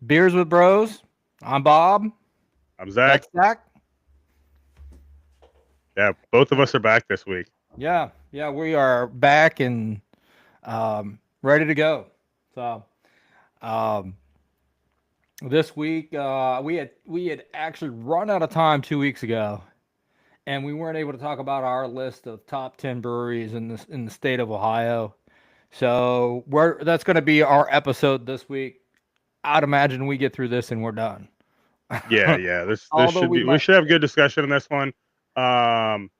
Beers with Bros. I'm Bob. I'm Zach. That's Zach. Yeah, both of us are back this week. Yeah, we are back and ready to go. So um, this week we had actually run out of time 2 weeks ago, and we weren't able to talk about our list of top 10 breweries in the state of Ohio. So that's going to be our episode this week. I'd imagine we get through this and we're done. Yeah. This Although should we be we might, should have good discussion in this one. Um,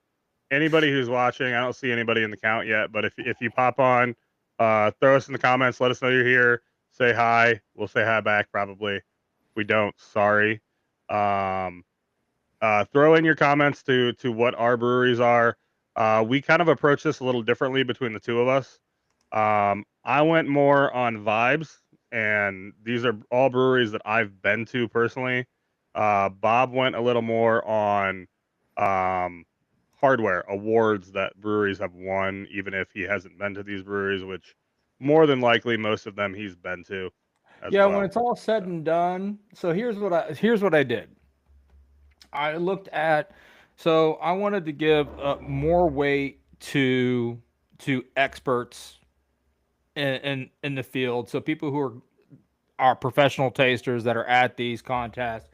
Anybody who's watching, I don't see anybody in the count yet, but if you pop on, throw us in the comments, let us know you're here, say hi. We'll say hi back probably. If we don't, sorry. Um, Throw in your comments to what our breweries are. We kind of approach this a little differently between the two of us. I went more on vibes, and these are all breweries that I've been to personally. Bob went a little more on um, hardware awards that breweries have won, even if he hasn't been to these breweries, which more than likely most of them he's been to as yeah, when well. it's all said So, and done. So here's what I did. I looked at, so I wanted to give more weight to experts in the field. So people who are professional tasters that are at these contests,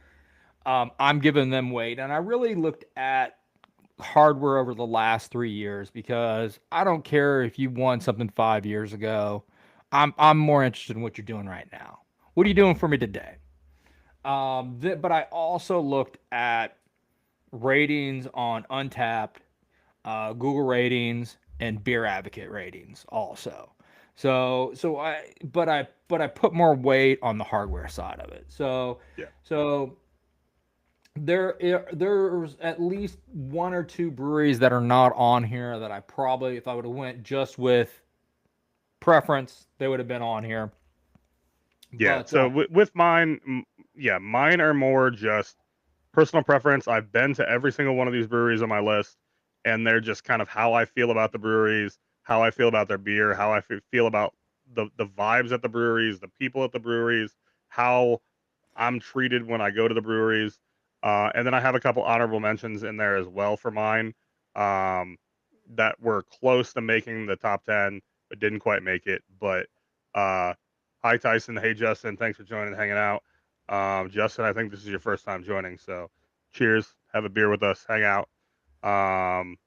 I'm giving them weight, and I really looked at hardware over the last 3 years because I don't care if you won something 5 years ago. I'm more interested in what you're doing right now. What are you doing for me today? But I also looked at ratings on Untapped, Google ratings, and Beer Advocate ratings also. But I put more weight on the hardware side of it. yeah. So there's at least one or two breweries that are not on here that I probably, if I would have went just with preference, they would have been on here. Yeah. But So with mine, yeah, mine are more just personal preference. I've been to every single one of these breweries on my list, and they're just kind of how I feel about the breweries, how I feel about their beer, how I feel about the vibes at the breweries, the people at the breweries, how I'm treated when I go to the breweries. And then I have a couple honorable mentions in there as well for mine, um, that were close to making the top 10, but didn't quite make it. But uh, hi, Tyson. Hey, Justin. Thanks for joining and hanging out. Justin, I think this is your first time joining. So cheers. Have a beer with us. Hang out. Um,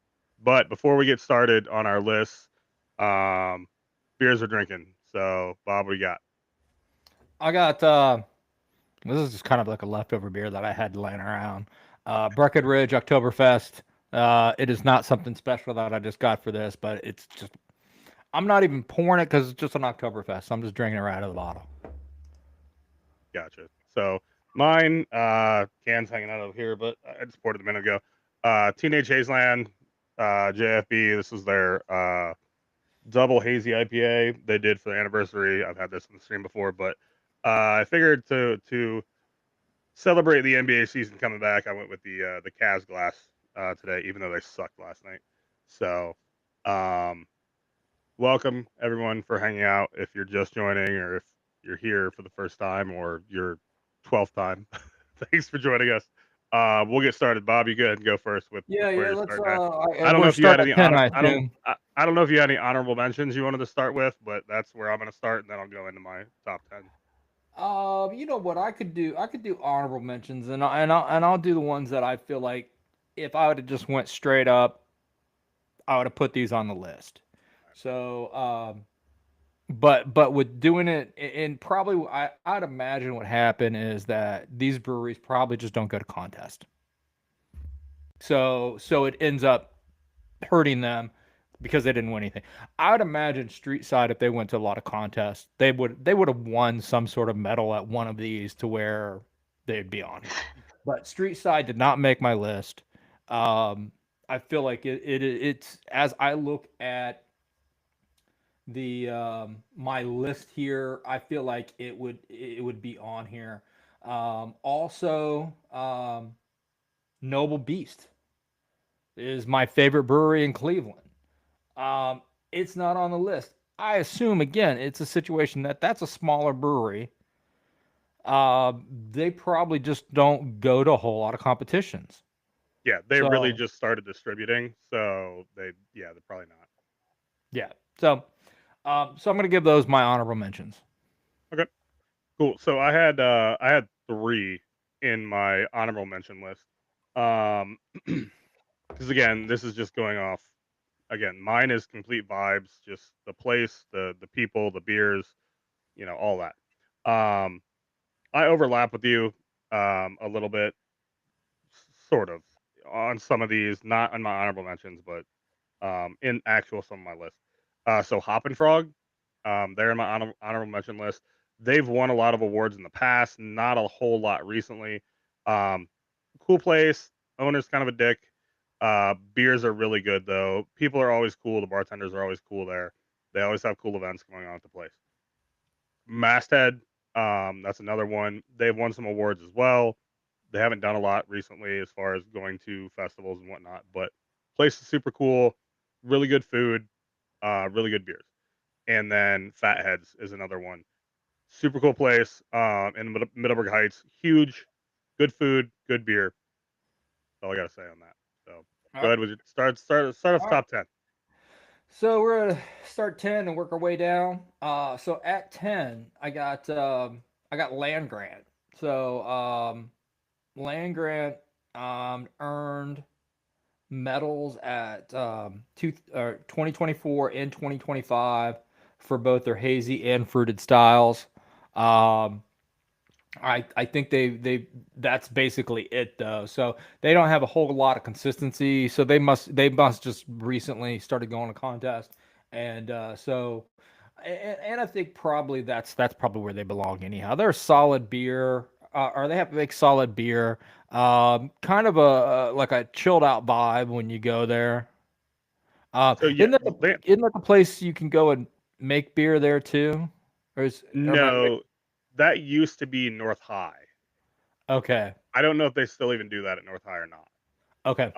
but before we get started on our list, um, beers we're drinking. So, Bob, what you got? I got this is just kind of like a leftover beer that I had laying around. Breckenridge Oktoberfest. It is not something special that I just got for this, but it's just I'm not even pouring it because it's just an Oktoberfest. I'm just drinking it right out of the bottle. Gotcha. So mine, cans hanging out over here, but I just poured it a minute ago. Teenage Hazeland, JFB. This is their double hazy IPA they did for the anniversary. I've had this on the stream before, but I figured to celebrate the NBA season coming back, I went with the Cavs glass today, even though they sucked last night. So, um, welcome everyone for hanging out. If you're just joining, or if you're here for the first time, or your 12th time, thanks for joining us. We'll get started. Bob, you go ahead and go first with Yeah, where yeah. you're Let's. starting at. I don't know We're if you had starting any at 10, honor. I assume. I don't know if you had any honorable mentions you wanted to start with, but that's where I'm going to start, and then I'll go into my top 10. You know what I could do? I could do honorable mentions, and I'll do the ones that I feel like if I would have just went straight up, I would have put these on the list. So, but with doing it, and probably I'd imagine what happened is that these breweries probably just don't go to contest. So it ends up hurting them because they didn't win anything. I would imagine Street Side, if they went to a lot of contests, they would have won some sort of medal at one of these to where they'd be on here. But Street Side did not make my list. Um, I feel like it's as I look at the my list here, I feel like it would be on here. Also, Noble Beast is my favorite brewery in Cleveland. Um, it's not on the list. I assume again it's a situation that's a smaller brewery. they probably just don't go to a whole lot of competitions. Yeah, they really So just started distributing, so they're probably not. yeah. So I'm gonna give those my honorable mentions. Okay, cool. So I had 3 in my honorable mention list. Um, because again, this is just going off. Again, mine is complete vibes, just the place, the people, the beers, all that. Um, I overlap with you a little bit, sort of, on some of these, not on my honorable mentions, but in actual some of my list. So Hop and Frog, they're in my honorable mention list. They've won a lot of awards in the past, not a whole lot recently. Um, cool place. Owner's kind of a dick. Beers are really good though. People are always cool. The bartenders are always cool there. They always have cool events going on at the place. Masthead, that's another one. They've won some awards as well. They haven't done a lot recently as far as going to festivals and whatnot, but place is super cool. Really good food, really good beers. And then Fatheads is another one. Super cool place in Middleburg Heights. Huge, good food, good beer. That's all I gotta say on that. So All go right. ahead with your start off All right. top 10. So we're gonna start 10 and work our way down. So at 10, I got land grant. So land grant earned medals at 2024 and 2025 for both their hazy and fruited styles. Um, I think they that's basically it though. So they don't have a whole lot of consistency. So they must just recently started going to contest, and and I think probably that's probably where they belong anyhow. They're a solid beer, or they have to make solid beer. Kind of a like a chilled out vibe when you go there. So yeah, Isn't that the place you can go and make beer there too? Or am I no, that used to be North High. okay? I don't know if they still even do that at North High or not. Okay.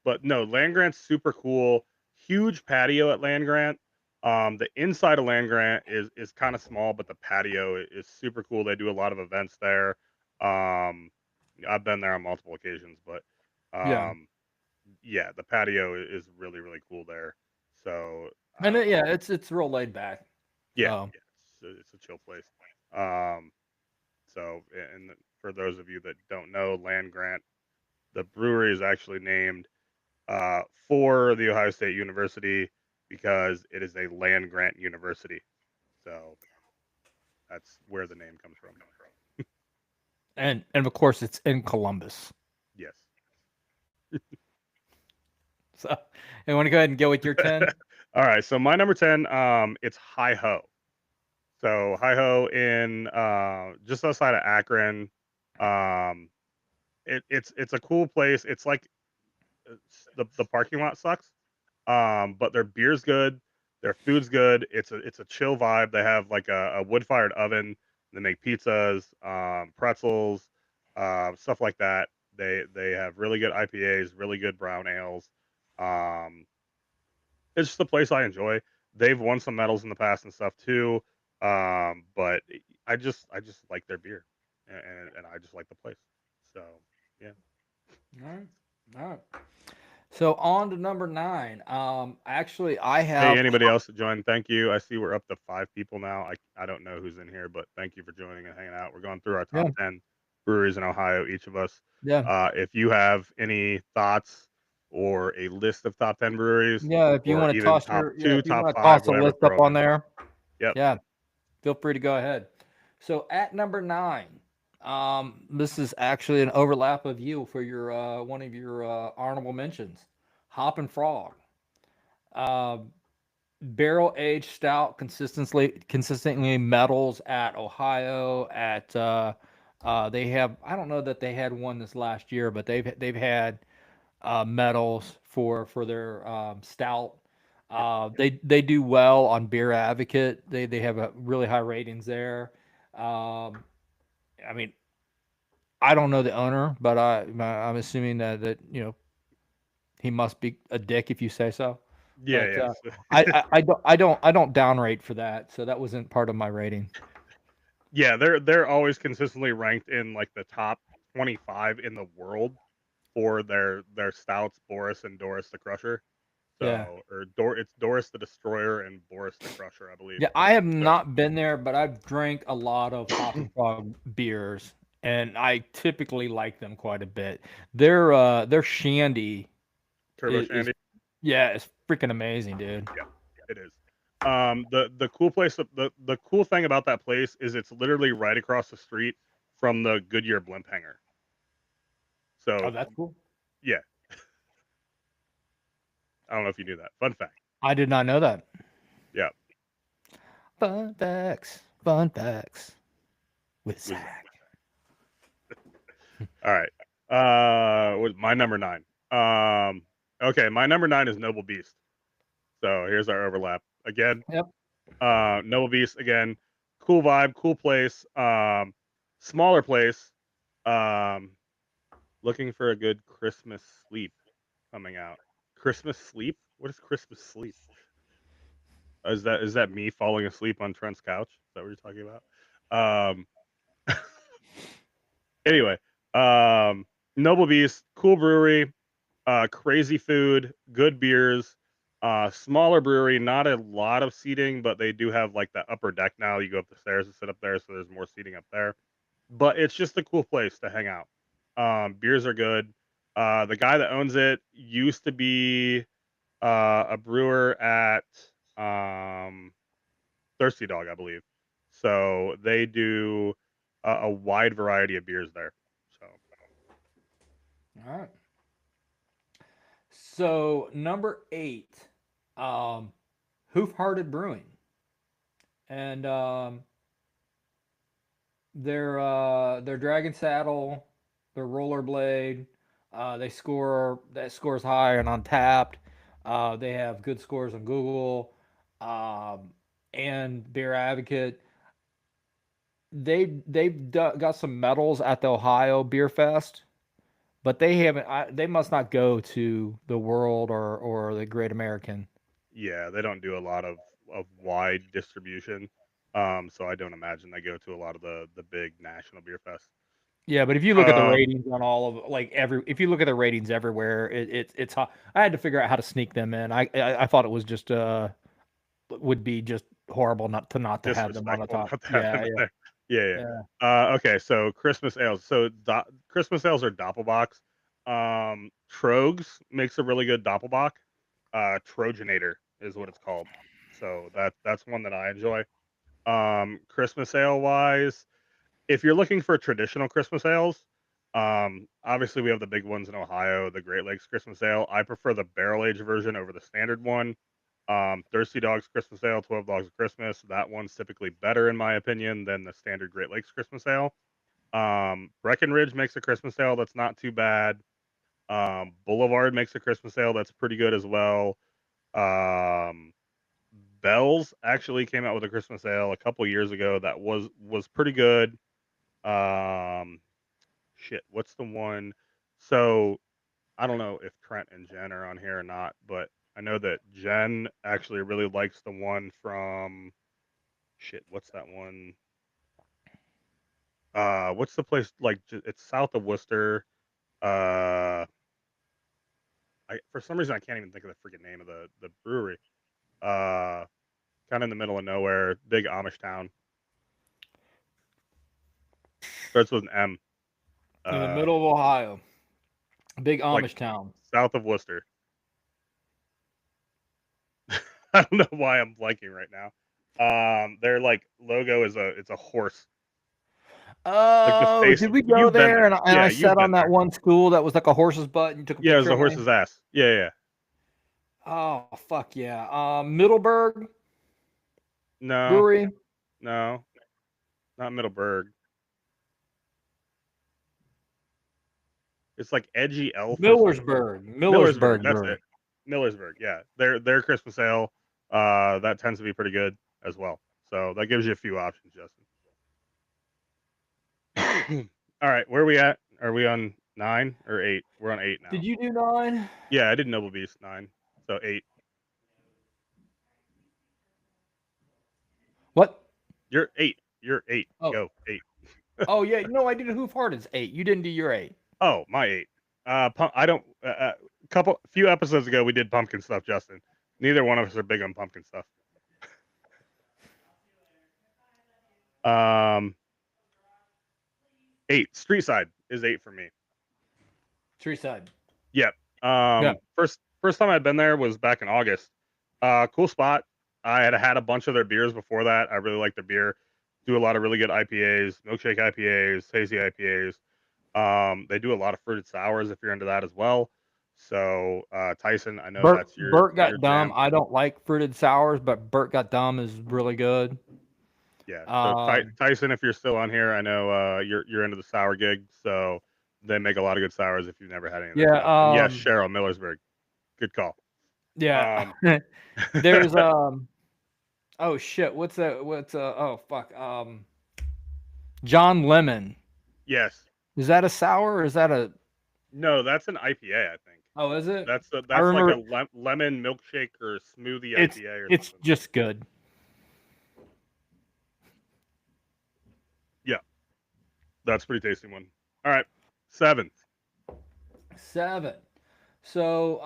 But no, Land Grant's super cool. Huge patio at Land Grant. The inside of Land Grant is kind of small, but the patio is super cool. They do a lot of events there. Um, I've been there on multiple occasions, but Yeah. um, yeah, the patio is really really cool there. So And yeah, it's real laid back. yeah, So yeah, it's a chill place. Um, so and for those of you that don't know, Land Grant, the brewery is actually named for the Ohio State University because it is a land grant university. So that's where the name comes from. and of course it's in Columbus. Yes. So you want to go ahead and go with your 10? All right. So my number 10, it's Hi Ho. So Hi Ho in just outside of Akron. Um, it's a cool place. It's like the parking lot sucks. But their beer's good, their food's good. It's a chill vibe. They have like a wood fired oven. They make pizzas, pretzels, stuff like that. They have really good IPAs, really good brown ales. Um, it's just a place I enjoy. They've won some medals in the past and stuff too. But I just like their beer, and I just like the place. So yeah. All right. All right. So on to number 9. Actually, I Hey, have anybody else that joined, thank you. I see we're up to 5 people now. I don't know who's in here, but thank you for joining and hanging out. We're going through our yeah top 10 breweries in Ohio, each of us. yeah If you have any thoughts or a list of top 10 breweries yeah. If you or want to even toss top your yeah, 2, if you top want to 5, toss a whatever, list up throw them on in. there, Yep. yeah, feel free to go ahead. So at number 9, this is actually an overlap of you for your one of your honorable mentions, Hop and Frog. Um, Barrel aged stout consistently medals at Ohio at they have I don't know that they had one this last year, but they've had medals for their stout. Yep. They do well on Beer Advocate. They have a really high ratings there. Um, I mean, I don't know the owner, but I'm assuming that he must be a dick if you say so. Yeah, But yes. I don't downrate for that, so that wasn't part of my rating. Yeah, they're always consistently ranked in like the top 25 in the world for their stouts, Boris and Doris the Crusher. Yeah. So, it's Doris the Destroyer and Boris the Crusher, I believe. Yeah, I have So, not been there, but I've drank a lot of Hop and Frog beers, and I typically like them quite a bit. Their shandy Turbo is Shandy. yeah, it's freaking amazing, dude. Yeah, it is. The cool place, the cool thing about that place is it's literally right across the street from the Goodyear blimp hangar. Oh, So, that's cool. yeah, I don't know if you knew that. Fun fact. I did not know that. Yeah, Fun facts, fun facts with with that. Zach. All right. Was my number 9. Okay, my number 9 is Noble Beast. So here's our overlap again. Yep. Noble Beast again. Cool vibe, cool place. Smaller place. Um, looking for a good Christmas sleep coming out. Christmas sleep? What is Christmas sleep? Is that me falling asleep on Trent's couch? Is that what you're talking about? Anyway, Noble Beast, cool brewery, crazy food, good beers, smaller brewery, not a lot of seating, but they do have like the upper deck now. You go up the stairs and sit up there, so there's more seating up there. But it's just a cool place to hang out. Beers are good. The guy that owns it used to be a brewer at um, Thirsty Dog, I believe. So they do a wide variety of beers there. So All right. So number 8, Hoof Hearted Brewing, and their Dragon Saddle, their Rollerblade, they score that scores high and Untapped. They have good scores on Google, and Beer Advocate. They've got some medals at the Ohio Beer Fest, but they haven't. They must not go to the World or the Great American. yeah, they don't do a lot of wide distribution. So I don't imagine they go to a lot of the big national beer fests. Yeah, but if you look at the Um, ratings on all of like every, if you look at the ratings everywhere, it's hot. I had to figure out how to sneak them in. I thought it was just would be just horrible not to have them on the disrespectful top. not to have Yeah, them in yeah, there. Yeah, yeah. yeah. Okay, so Christmas ales. So Christmas ales are Doppelbocks. Trogs makes a really good Doppelbock. Trojanator is what it's called. So that's one that I enjoy. Christmas ale wise, if you're looking for traditional Christmas ales, obviously we have the big ones in Ohio, the Great Lakes Christmas Ale. I prefer the barrel aged version over the standard one. Thirsty Dogs Christmas Ale, 12 Dogs of Christmas. That one's typically better in my opinion than the standard Great Lakes Christmas Ale. Breckenridge makes a Christmas ale that's not too bad. Boulevard makes a Christmas ale that's pretty good as well. Um, Bell's actually came out with a Christmas ale a couple years ago that was pretty good. Um, shit, what's the one? So I don't know if Trent and Jen are on here or not, but I know that Jen actually really likes the one from shit. What's that one? What's the place like? It's south of Worcester. Uh, for some reason I can't even think of the freaking name of the brewery. Uh, kind of in the middle of nowhere, big Amish town. Starts with an M. In the Uh, middle of Ohio, big like Amish town. south of Worcester. I don't know why I'm blanking right now. Their like logo is a horse. Like the Oh, face. did we go You've been there? there. And Yeah, I you've sat on been that there. one stool that was like a horse's butt, and you took a Yeah, it was picture a of me. horse's ass. Yeah, yeah. Oh fuck yeah! Middleburg No, Brewery, no, not Middleburg. It's like Edgy Elf or something. Millersburg Millersburg. That's Brewery. it. Millersburg. Yeah, their Christmas ale. That tends to be pretty good as well. So that gives you a few options, Justin. All right, where are we at? Are we on 9 or 8? We're on 8 now. Did you do 9? Yeah, I did Noble Beast 9, so 8. What? You're 8. You're 8. Oh, Go 8. oh yeah. No, I did a Hoof Hardens 8. You didn't do your 8. Oh, my 8. I don't. Few episodes ago, we did pumpkin stuff, Justin. Neither one of us are big on pumpkin stuff. 8. Street side is 8 for me. Tree side. Yep. Yeah. First time I'd been there was back in August. Cool spot. I had a bunch of their beers before that. I really like their beer. Do a lot of really good IPAs, milkshake IPAs, hazy IPAs. They do a lot of fruited sours if you're into that as well. So Tyson, I know that's Bert your got dumb. jam. I don't like fruited sours, but Bert got dumb is really good. Yeah. So Um, Tyson, if you're still on here, I know you're into the sour gig. So they make a lot of good sours if you've never had any of their yeah. stuff. And yes, Cheryl Millersburg, good call. Yeah. Um, There's oh shit, what's that? What's oh fuck. John Lemon. yes. Is that a sour or is that a No, that's an IPA, I think. Oh, is it? I That's like remember a lemon milkshake or smoothie it's IPA or it's something. just good. Yeah, that's a pretty tasty one. All right, 7. 7. So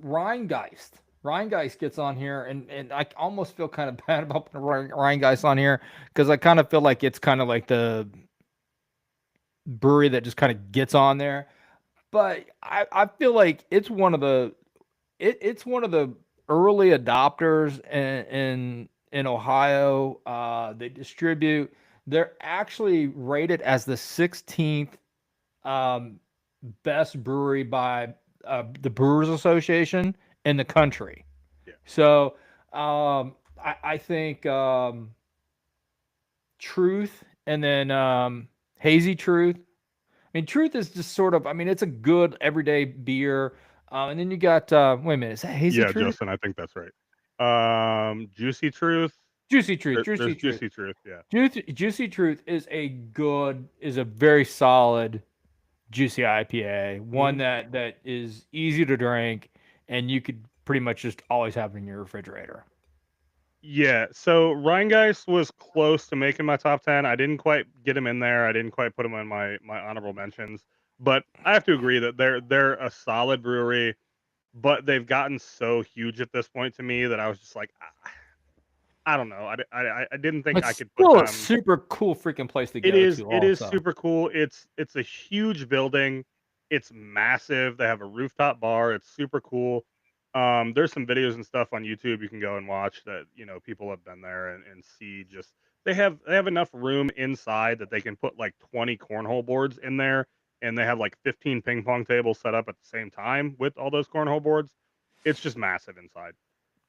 Rheingeist. Rheingeist gets on here and I almost feel kind of bad about putting Rheingeist on here because I kind of feel like it's kind of like the brewery that just kind of gets on there. But I feel like it's one of the it's one of the early adopters in Ohio. They distribute. They're actually rated as the 16th um, best brewery by the Brewers Association in the country. Yeah, So I think Truth and then Hazy Truth. I mean, Truth is just sort of. I mean, it's a good everyday beer. And then you got wait a minute, is that Hazy yeah, Truth? Justin, I think that's right. Juicy Truth. Juicy Truth, Juicy There's Truth. Juicy Truth. Yeah, Juicy Truth is a very solid juicy IPA, one hmm that is easy to drink, and you could pretty much just always have it in your refrigerator. yeah. So Rheingeist was close to making my top 10. I didn't quite get him in there. I didn't quite put him in my honorable mentions. But I have to agree that they're a solid brewery. But they've gotten so huge at this point to me that I was just like, I don't know. I didn't think I It's could put still a them. super cool freaking place to go to, It is also. super cool. It's a huge building. It's massive. They have a rooftop bar. It's super cool. There's some videos and stuff on YouTube you can go and watch that people have been there and see just they have enough room inside that they can put like 20 cornhole boards in there, and they have like 15 ping pong tables set up at the same time with all those cornhole boards. It's just massive inside.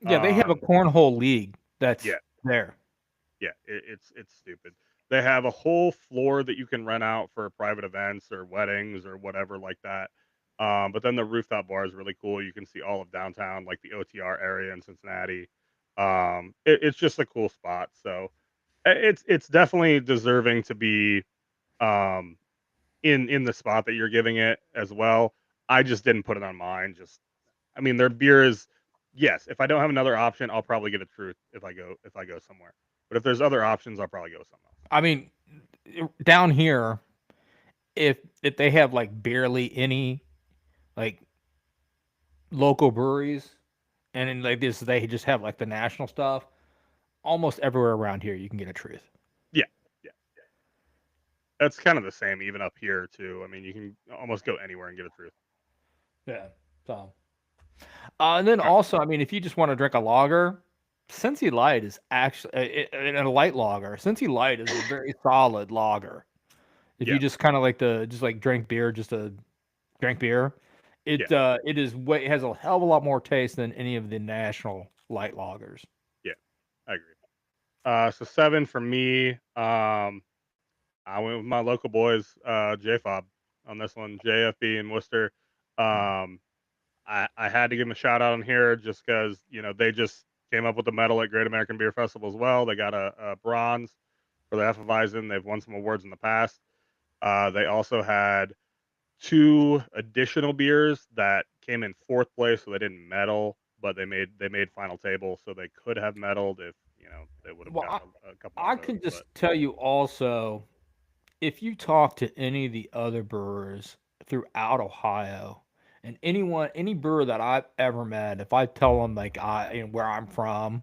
Yeah, they have a Um, cornhole league that's yeah, there. yeah, it's stupid. They have a whole floor that you can rent out for private events or weddings or whatever like that. But then the rooftop bar is really cool. You can see all of downtown, like the OTR area in Cincinnati. It's just a cool spot. So it's definitely deserving to be um, in the spot that you're giving it as well. I just didn't put it on mine. Just I mean, their beer is yes. If I don't have another option, I'll probably give it Truth if I go somewhere. But if there's other options, I'll probably go somewhere else. I mean, down here, if they have like barely any like local breweries, and then like this, they just have like the national stuff. Almost everywhere around here, you can get a Truth. Yeah, yeah. That's kind of the same even up here too. I mean, you can almost go anywhere and get a Truth. Yeah. So, and then All right. also, I mean, if you just want to drink a lager, Cincy Light is actually and a light lager. Cincy Light is a very solid lager. If you Yeah, just kind of like the just like drink beer, just to drink beer, yeah, it is way it has a hell of a lot more taste than any of the national light lagers. yeah. I agree. So 7 for me. I went with my local boys, JFob on this one, JFB in Worcester. Um, I had to give them a shout out on here just because they just came up with a medal at Great American Beer Festival as well. They got a bronze for the Hefeweizen. They've won some awards in the past. They also had 2 additional beers that came in 4th place, so they didn't medal, but they made final table, so they could have medaled if they would have Well, gotten a couple more I votes. can just But tell you also, if you talk to any of the other brewers throughout Ohio, and any brewer that I've ever met, if I tell them like where I'm from,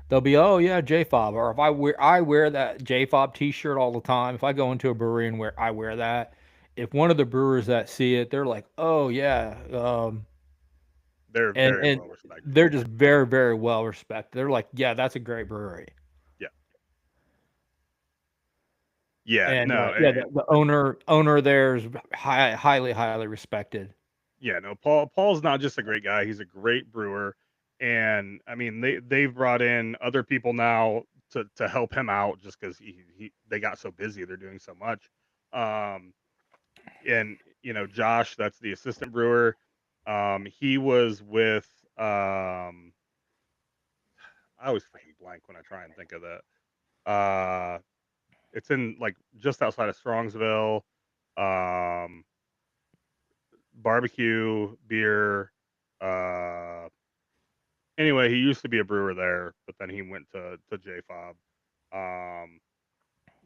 they'll be, oh yeah, JFob. Or if I wear that JFob T-shirt all the time. If I go into a brewery and wear that, if one of the brewers that see it, they're like, oh yeah, they're and very well respected. they're just very very well respected. They're like, yeah, that's a great brewery. Yeah, yeah, And no, yeah, the owner there is highly respected. yeah, no. Paul's not just a great guy; he's a great brewer. And I mean, they've brought in other people now to help him out, just because they got so busy, they're doing so much. Um, and Josh, that's the assistant brewer. He was with I always freaking blank when I try and think of that. It's in like just outside of Strongsville. Um, barbecue, beer. Uh, anyway, he used to be a brewer there, but then he went to JFob. Um,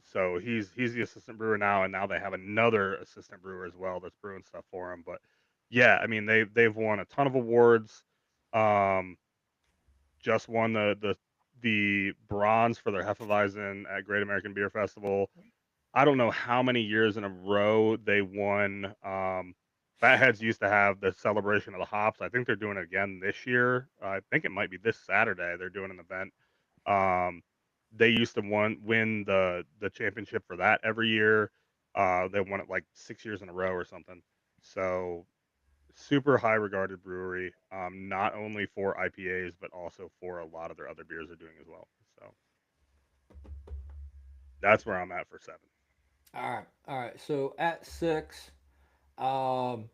so he's the assistant brewer now, and now they have another assistant brewer as well that's brewing stuff for him. But yeah, I mean they've won a ton of awards. Um, just won the bronze for their Hefeweizen at Great American Beer Festival. I don't know how many years in a row they won. Fatheads used to have the celebration of the hops. I think they're doing it again this year. I think it might be this Saturday. They're doing an event. Um, they used to win the championship for that every year. They won it like 6 years in a row or something. So super high regarded brewery. Not only for IPAs but also for a lot of their other beers they're doing as well. So that's where I'm at for 7. All right. So at 6, um,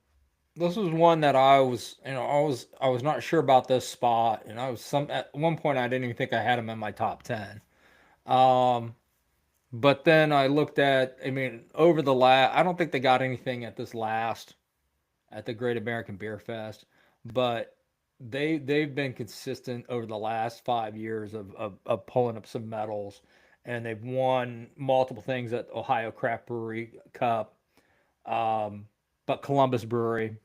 this was one that I was not sure about this spot, and I was some at one point I didn't even think I had him in my top 10. Um, but then I looked at, I mean, over the last, I don't think they got anything at this last at the Great American Beer Fest, but they've been consistent over the last 5 years of pulling up some medals, and they've won multiple things at Ohio Craft Brewery Cup. Um, but Columbus Brewery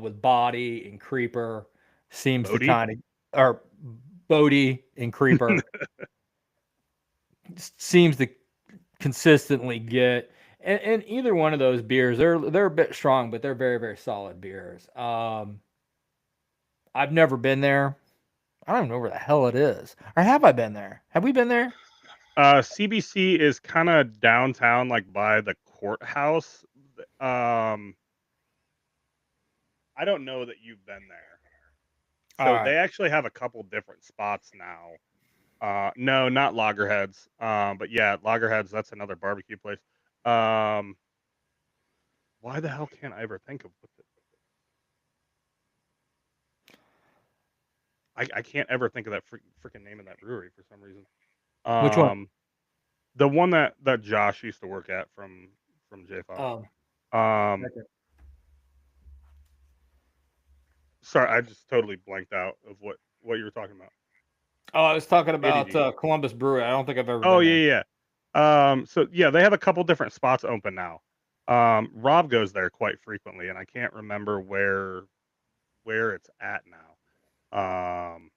with Body and Creeper seems to Bodie? kind of, or Bodie and Creeper seems to consistently get. And either one of those beers, they're a bit strong, but they're very very solid beers. I've never been there. I don't even know where the hell it is. Or have I been there? Have we been there? CBC is kind of downtown, like by the courthouse. Um, I don't know that you've been there. All So right. they actually have a couple different spots now. No, not Loggerheads. But yeah, Loggerheads. That's another barbecue place. Um, why the hell can't I ever think of what I can't ever think of that freaking name of that brewery for some reason. Which one? Um, the one that Josh used to work at from JFob. Um, Um, okay. sorry, I just totally blanked out of what you were talking about. Oh, I was talking about ADD. Columbus Brewery. I don't think I've ever Oh been there. yeah, so yeah, they have a couple different spots open now. Rob goes there quite frequently, and I can't remember where it's at now. Um,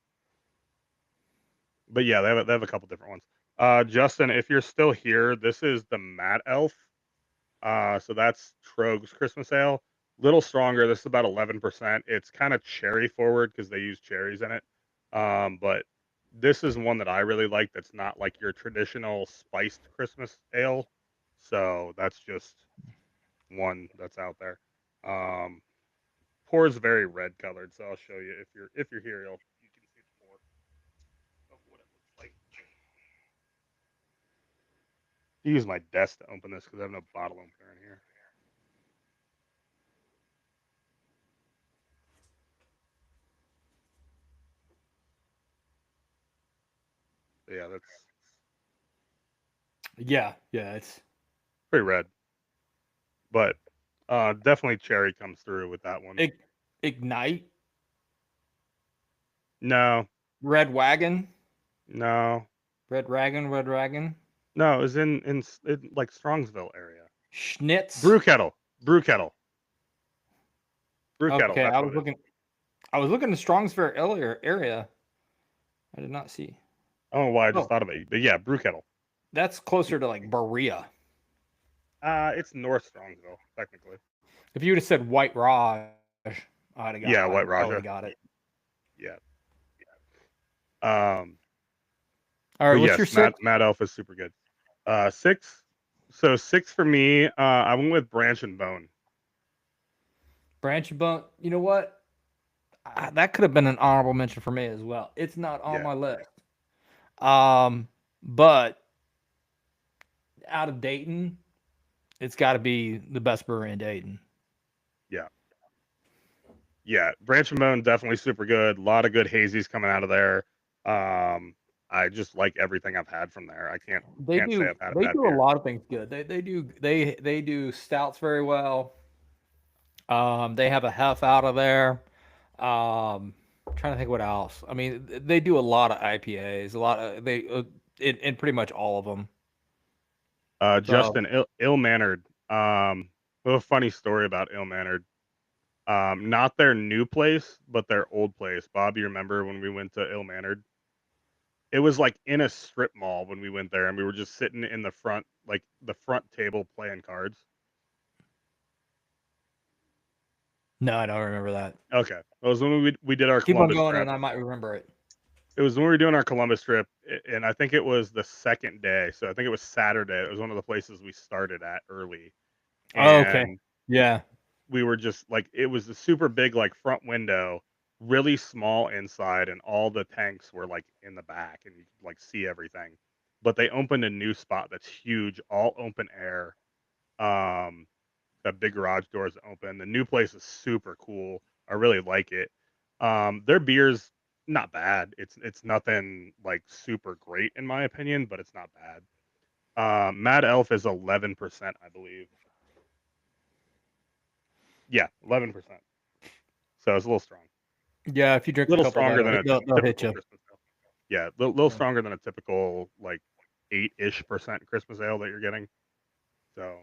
but yeah, they have a couple different ones. Justin, if you're still here, this is the Mad Elf. So that's Trogue's Christmas Ale. Little stronger. This is about 11%. It's kind of cherry forward because they use cherries in it. But this is one that I really like. That's not like your traditional spiced Christmas ale. So that's just one that's out there. Um, pours very red colored. So I'll show you if you're here. You can see the pour of what it looks like. I use my desk to open this because I have no bottle opener in here. But yeah, that's Yeah, it's pretty red. But definitely cherry comes through with that one. Ignite No, Red Wagon. No, Red Dragon, Red Dragon, no, it was in like Strongsville area. Schnitz. Brew Kettle, Brew Kettle, Brew Kettle. Okay, That's I what was it is. looking. I was looking at Strongsville area. I did not see. I don't know why I just Oh, thought of it, but yeah, Brew Kettle. that's closer to like Berea. It's North Strongsville technically. If you would have said White Raj, Yeah, White I would have Raja. got it. Yeah. Um, All right, but what's your yes, Mad six? Mad Elf is super good. Six. So six for me. I went with Branch and Bone. Branch and Bone. You know what? That could have been an honorable mention for me as well. It's not on Yeah, my list. But out of Dayton, it's got to be the best brewery in Dayton. yeah, yeah. Branch and Bone definitely super good. A lot of good hazies coming out of there. I just like everything I've had from there. I can't say I've had a They bad do a beer. lot of things good. They do stouts very well. They have a hef out of there. Trying to think what else. I mean, they do a lot of IPAs, a lot of they in pretty much all of them. So Justin Ill Mannered. A little funny story about Ill Mannered. Not their new place, but their old place. Bob, you remember when we went to Ill Mannered? It was like in a strip mall when we went there, and we were just sitting in the front, like the front table playing cards. no, I don't remember that. Okay, it was when we did our Keep on Columbus going, trip. and I might remember it. It was when we were doing our Columbus trip, and I think it was the second day. So I think it was Saturday. It was one of the places we started at early, Oh, okay. and Yeah. we were just like, it was a super big like front window, really small inside, and all the tanks were like in the back, and you could like see everything. But they opened a new spot that's huge, all open air. Um, that big garage doors open. The new place is super cool. I really like it. Their beer's not bad. It's nothing like super great in my opinion, but it's not bad. Mad Elf is 11%, I believe. Yeah, 11%. So it's a little strong. Yeah, if you drink A a little couple, stronger than a they'll hit typical you. Christmas ale. Yeah, a little Yeah. stronger than a typical like 8-ish% Christmas ale that you're getting. So,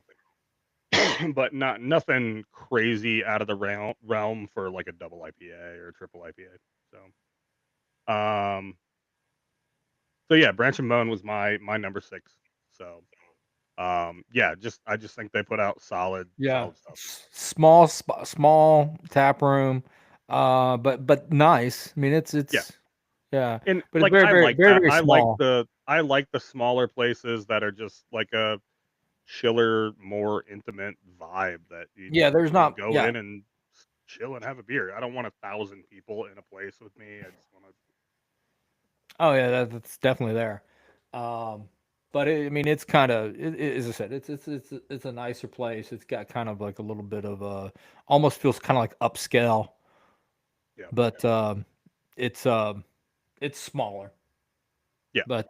but nothing crazy out of the realm for like a double IPA or a triple IPA. Um, so yeah, Branch and Bone was my number six. So, yeah, I just think they put out Yeah. solid stuff. Small tap room, but nice. I mean, Yeah, yeah, and but it's like very I very like very that. very small. I like the smaller places that are just like a chiller, more intimate vibe that you Yeah, just there's want to not. go Yeah. in and chill and have a beer. I don't want 1,000 people in a place with me. I just want to. Oh yeah, that's definitely there. Um, but I mean, it's kind of as I said, it's a nicer place. It's got kind of like a little bit of almost feels kind of like upscale, Yeah, but it's it's smaller. yeah, But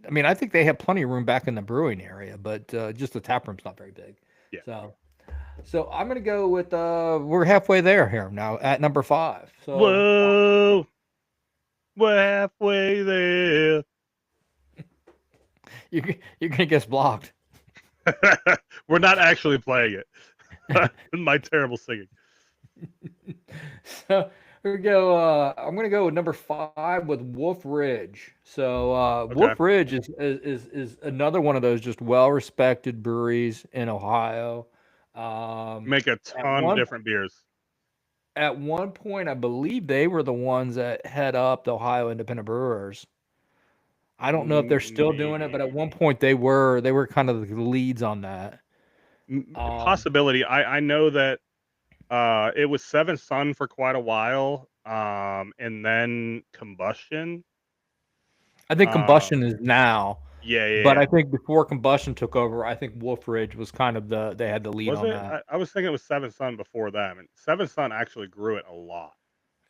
I mean, I think they have plenty of room back in the brewing area, but just the tap room's not very big. yeah. So, so I'm gonna go with we're halfway there here now at number five. So Whoa, we're halfway there. you're gonna get blocked. We're not actually playing it. My terrible singing. So we go. I'm gonna go with number five with Wolf Ridge. So Okay, Wolf Ridge is another one of those just well respected breweries in Ohio. make a At ton of one different beers. at one point, I believe they were the ones that head up the Ohio Independent Brewers. I don't know if they're still doing it, Maybe but at one point they were kind of the leads on that. Um, possibility. I know that it was Seven Sun for quite a while, and then Combustion. I think Um, Combustion is now, yeah, yeah, but yeah. I think before Combustion took over, I think Wolf Ridge was kind of they had the lead Was on it? that. I was thinking it was Seven Sun before them, and Seven Sun actually grew it a lot,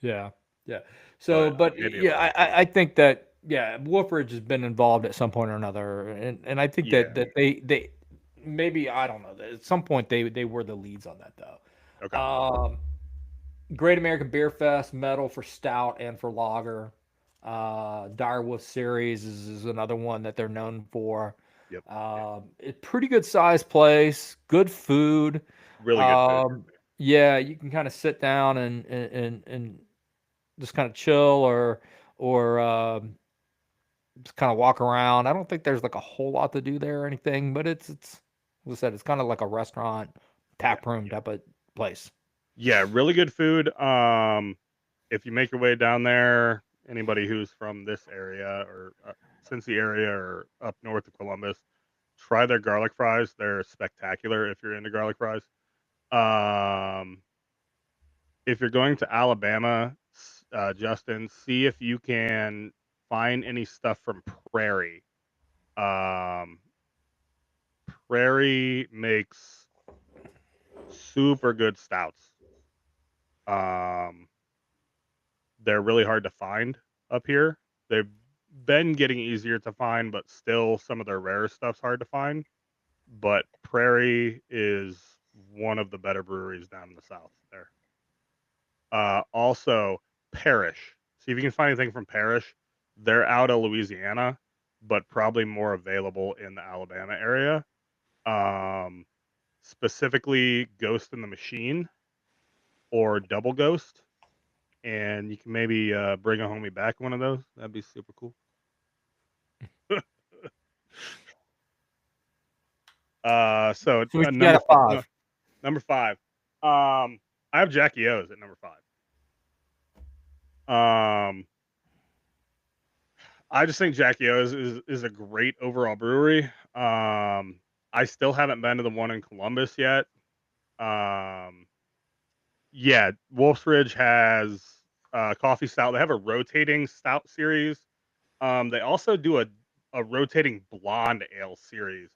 Yeah, yeah. So, but but maybe it yeah, was before. I think that yeah, Wolf Ridge has been involved at some point or another, and I think Yeah. that they maybe I don't know that at some point they were the leads on that though. Okay. Great American Beer Fest medal for stout and for lager. Direwolf series is another one that they're known for. Yep. It's pretty good sized place, good food. Really good food. Um, yeah, you can kind of sit down and just kind of chill or just kind of walk around. I don't think there's like a whole lot to do there or anything, but it's as I said, it's kind of like a restaurant, Yeah. tap room type of place. Yeah, really good food. If you make your way down there, anybody who's from this area or Cincy area or up north of Columbus, try their garlic fries. They're spectacular if you're into garlic fries. Um, if you're going to Alabama, Justin, see if you can find any stuff from Prairie. Um, Prairie makes super good stouts. Um, they're really hard to find up here. They've been getting easier to find, but still some of their rare stuff's hard to find. But Prairie is one of the better breweries down in the south there. Also, Parrish. See if you can find anything from Parrish. They're out of Louisiana, but probably more available in the Alabama area. Um, Specifically, Ghost in the Machine or Double Ghost. And you can maybe bring a homie back one of those. That'd be super cool. So So we got a five. number five. I have Jackie O's at number five. I just think Jackie O's is a great overall brewery. I still haven't been to the one in Columbus yet. Yeah, Wolf's Ridge has coffee stout. They have a rotating stout series. They also do a rotating blonde ale series.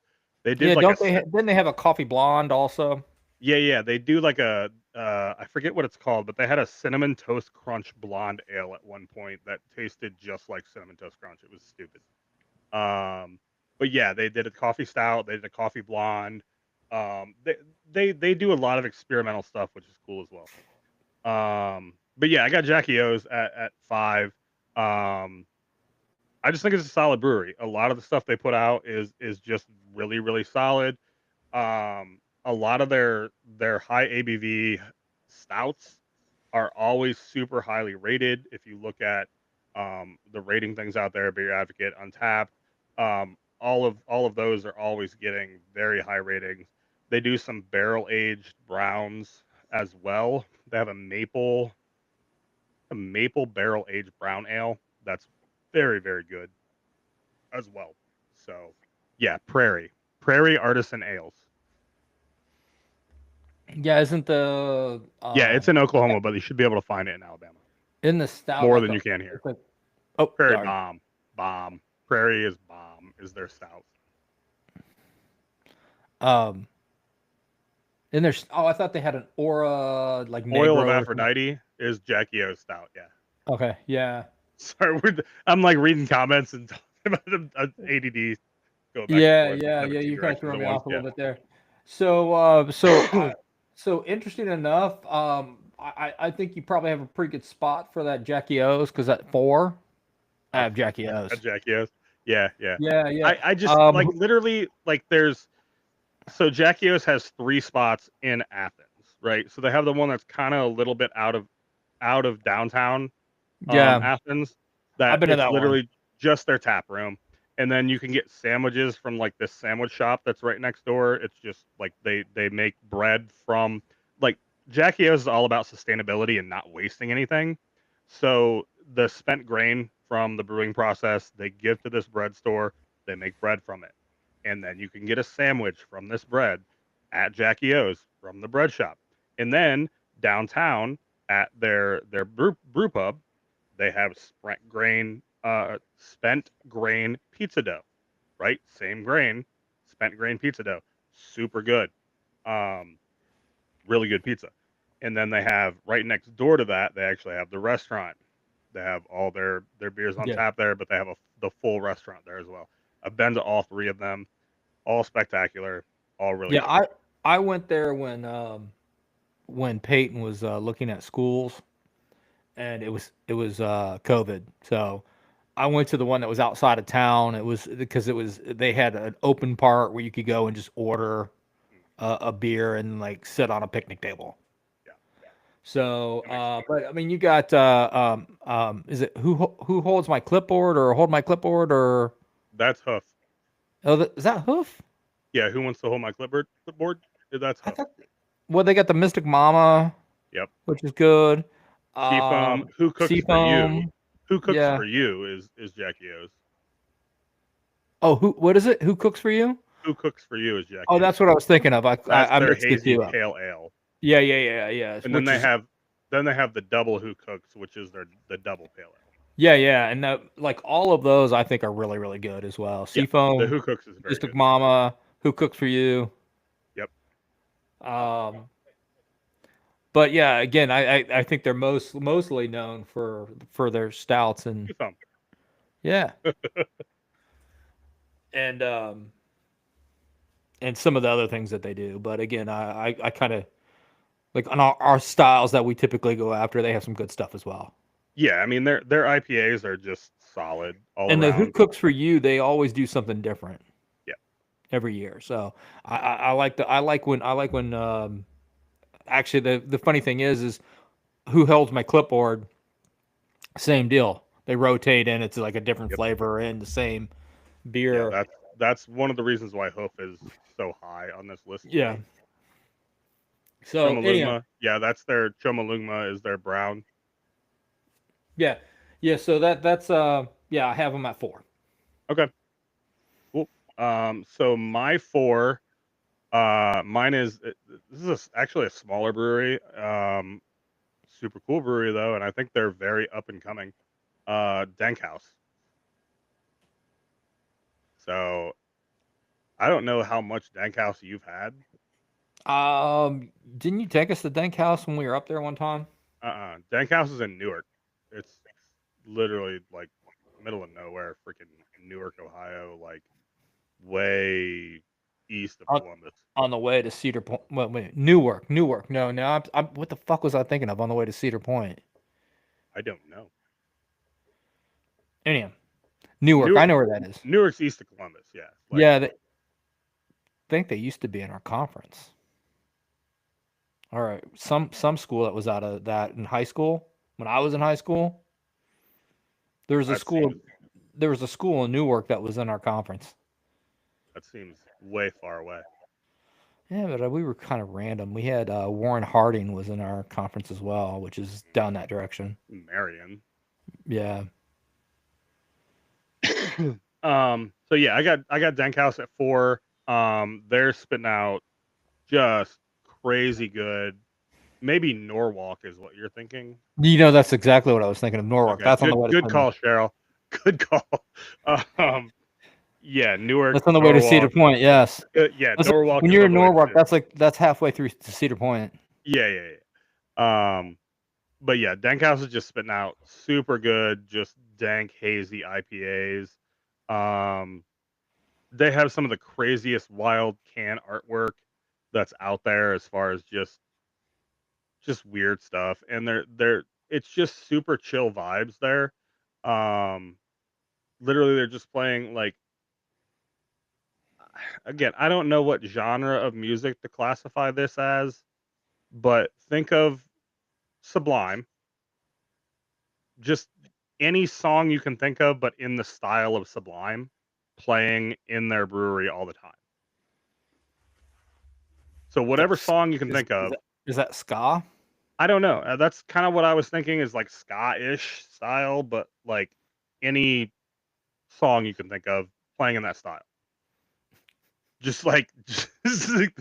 They did Yeah, like a don't they? Didn't they have a coffee blonde also? yeah. They do like a I forget what it's called, but they had a cinnamon toast crunch blonde ale at one point that tasted just like cinnamon toast crunch. It was stupid. But yeah, they did a coffee stout. They did a coffee blonde. They do a lot of experimental stuff, which is cool as well. But yeah, I got Jackie O's at five. I just think it's a solid brewery. A lot of the stuff they put out is just really solid. A lot of their high ABV stouts are always super highly rated. If you look at the rating things out there, Beer Advocate, Untapped, all of those are always getting very high ratings. They do some barrel aged browns as well. They have a maple barrel aged brown ale that's very good as well. So yeah, Prairie Artisan Ales. Yeah, isn't the Yeah, it's in Oklahoma, but you should be able to find it in Alabama in the stout more like than a? you can here. It's like, oh, Prairie sorry. bomb. Prairie is bomb. Is their stout? Um, and there's I thought they had an aura like Oil of negro. Aphrodite is Jackie O's stout. Yeah. Okay, yeah, Sorry, I'm like reading comments and talking about ADD going back and forth. Having two You kind of directions threw at me once. off a Yeah. little bit there. So interesting enough. I think you probably have a pretty good spot for that Jackie O's because at four, I have Jackie O's. Jackie O's. Yeah. Yeah. I just like literally like there's so Jackie O's has three spots in Athens, right? So they have the one that's kind of a little bit out of downtown Yeah, Athens I've that been to it's that one. literally just their tap room. And then you can get sandwiches from like this sandwich shop that's right next door. It's just like they make bread from like Jackie O's is all about sustainability and not wasting anything. So the spent grain from the brewing process they give to this bread store, they make bread from it. And then you can get a sandwich from this bread at Jackie O's from the bread shop. And then downtown at their brew pub, they have spent grain pizza dough, right? Same grain, spent grain pizza dough, super good, um, really good pizza. And then they have right next door to that, they actually have the restaurant. They have all their beers on Yeah, tap there, but they have the full restaurant there as well. I've been to all three of them, all spectacular, all really yeah. good. I went there when Peyton was looking at schools, and it was COVID. So I went to the one that was outside of town. It was because they had an open part where you could go and just order Mm, a beer and like sit on a picnic table. yeah, So, that makes sense. but I mean, you got is it who holds my clipboard or hold my clipboard or That's Hoof. is that Hoof? Yeah, who wants to hold my clipboard? Clipboard? Yeah, that's I Hoof. thought. Well, they got the Mystic Mama, Yep. which is good. Seafoam. Who cooks for you? Seafoam. Who cooks Yeah. for you is Jackie O's. Oh, who? What is it? Who cooks for you? Who cooks for you is Oh, Jackie O's. that's what I was thinking of. That's I their mixed the hazy two up. pale ale. Yeah. And Which is then they have the double who cooks, which is the double pale ale. yeah, and like all of those, I think are really good as well. Yeah, the Seafoam, who cooks is very Mystic good. Mama, Who Cooks for You. Yep. Um, but yeah, again, I think they're mostly known for their stouts and Seafoam. yeah, and and some of the other things that they do. But again, I kind of like on our styles that we typically go after. They have some good stuff as well. Yeah, I mean their IPAs are just solid all And the Who around. Cooks for You, they always do something different Yeah. every year. So I like when actually the funny thing is who holds my clipboard, same deal. They rotate in, it's like a different Yep. flavor in the same Yeah, beer. that's one of the reasons why Hoof is so high on this list to Yeah. me. So anyhow, Chomalungma. Yeah, that's their Chomalungma is their brown. yeah, yeah. So that's yeah, I have them at 4. Okay. Cool. So my 4 mine is this is actually a smaller brewery. Super cool brewery though, and I think they're very up and coming. Dank House. So I don't know how much Dank House you've had. Didn't you take us to Dank House when we were up there one time? Dank House is in Newark. It's literally like middle of nowhere, freaking Newark, Ohio, like way east of On, Columbus. on the way to Cedar Point. Wait, Newark. No, what the fuck was I thinking of on the way to Cedar Point? I don't know. Anyhow, Newark. I Newark, know where that is. Newark's east of Columbus. Yeah, like Yeah, they think they used to be in our conference. All right, some school that was out of that in high school. When I was in high school, there was a that school. seems There was a school in Newark that was in our conference. that seems way far away. Yeah, but we were kind of random. We had Warren Harding was in our conference as well, which is down that direction. Marion. Yeah. So yeah, I got Dank House at 4. They're spitting out just crazy good. Maybe Norwalk is what you're thinking. You know, that's exactly what I was thinking of Norwalk. Okay, That's on the way to good Plymouth. call, Cheryl. Good call. Um, yeah, Newark, That's on the way to Cedar Norwalk. Point. Yes. Yeah, Listen, Norwalk when is you're on in the way Norwalk, to. that's halfway through to Cedar Point. Yeah. But yeah, Dank House is just spitting out super good, just dank, hazy IPAs. Um, they have some of the craziest wild can artwork that's out there as far as just weird stuff, and they're it's just super chill vibes there. Um, literally, they're just playing like again, I don't know what genre of music to classify this as, but think of Sublime, just any song you can think of, but in the style of Sublime, playing in their brewery all the time. So whatever song you can think of, Is that ska? I don't know. That's kind of what I was thinking is like ska-ish style, but like any song you can think of playing in that style. Just like, just like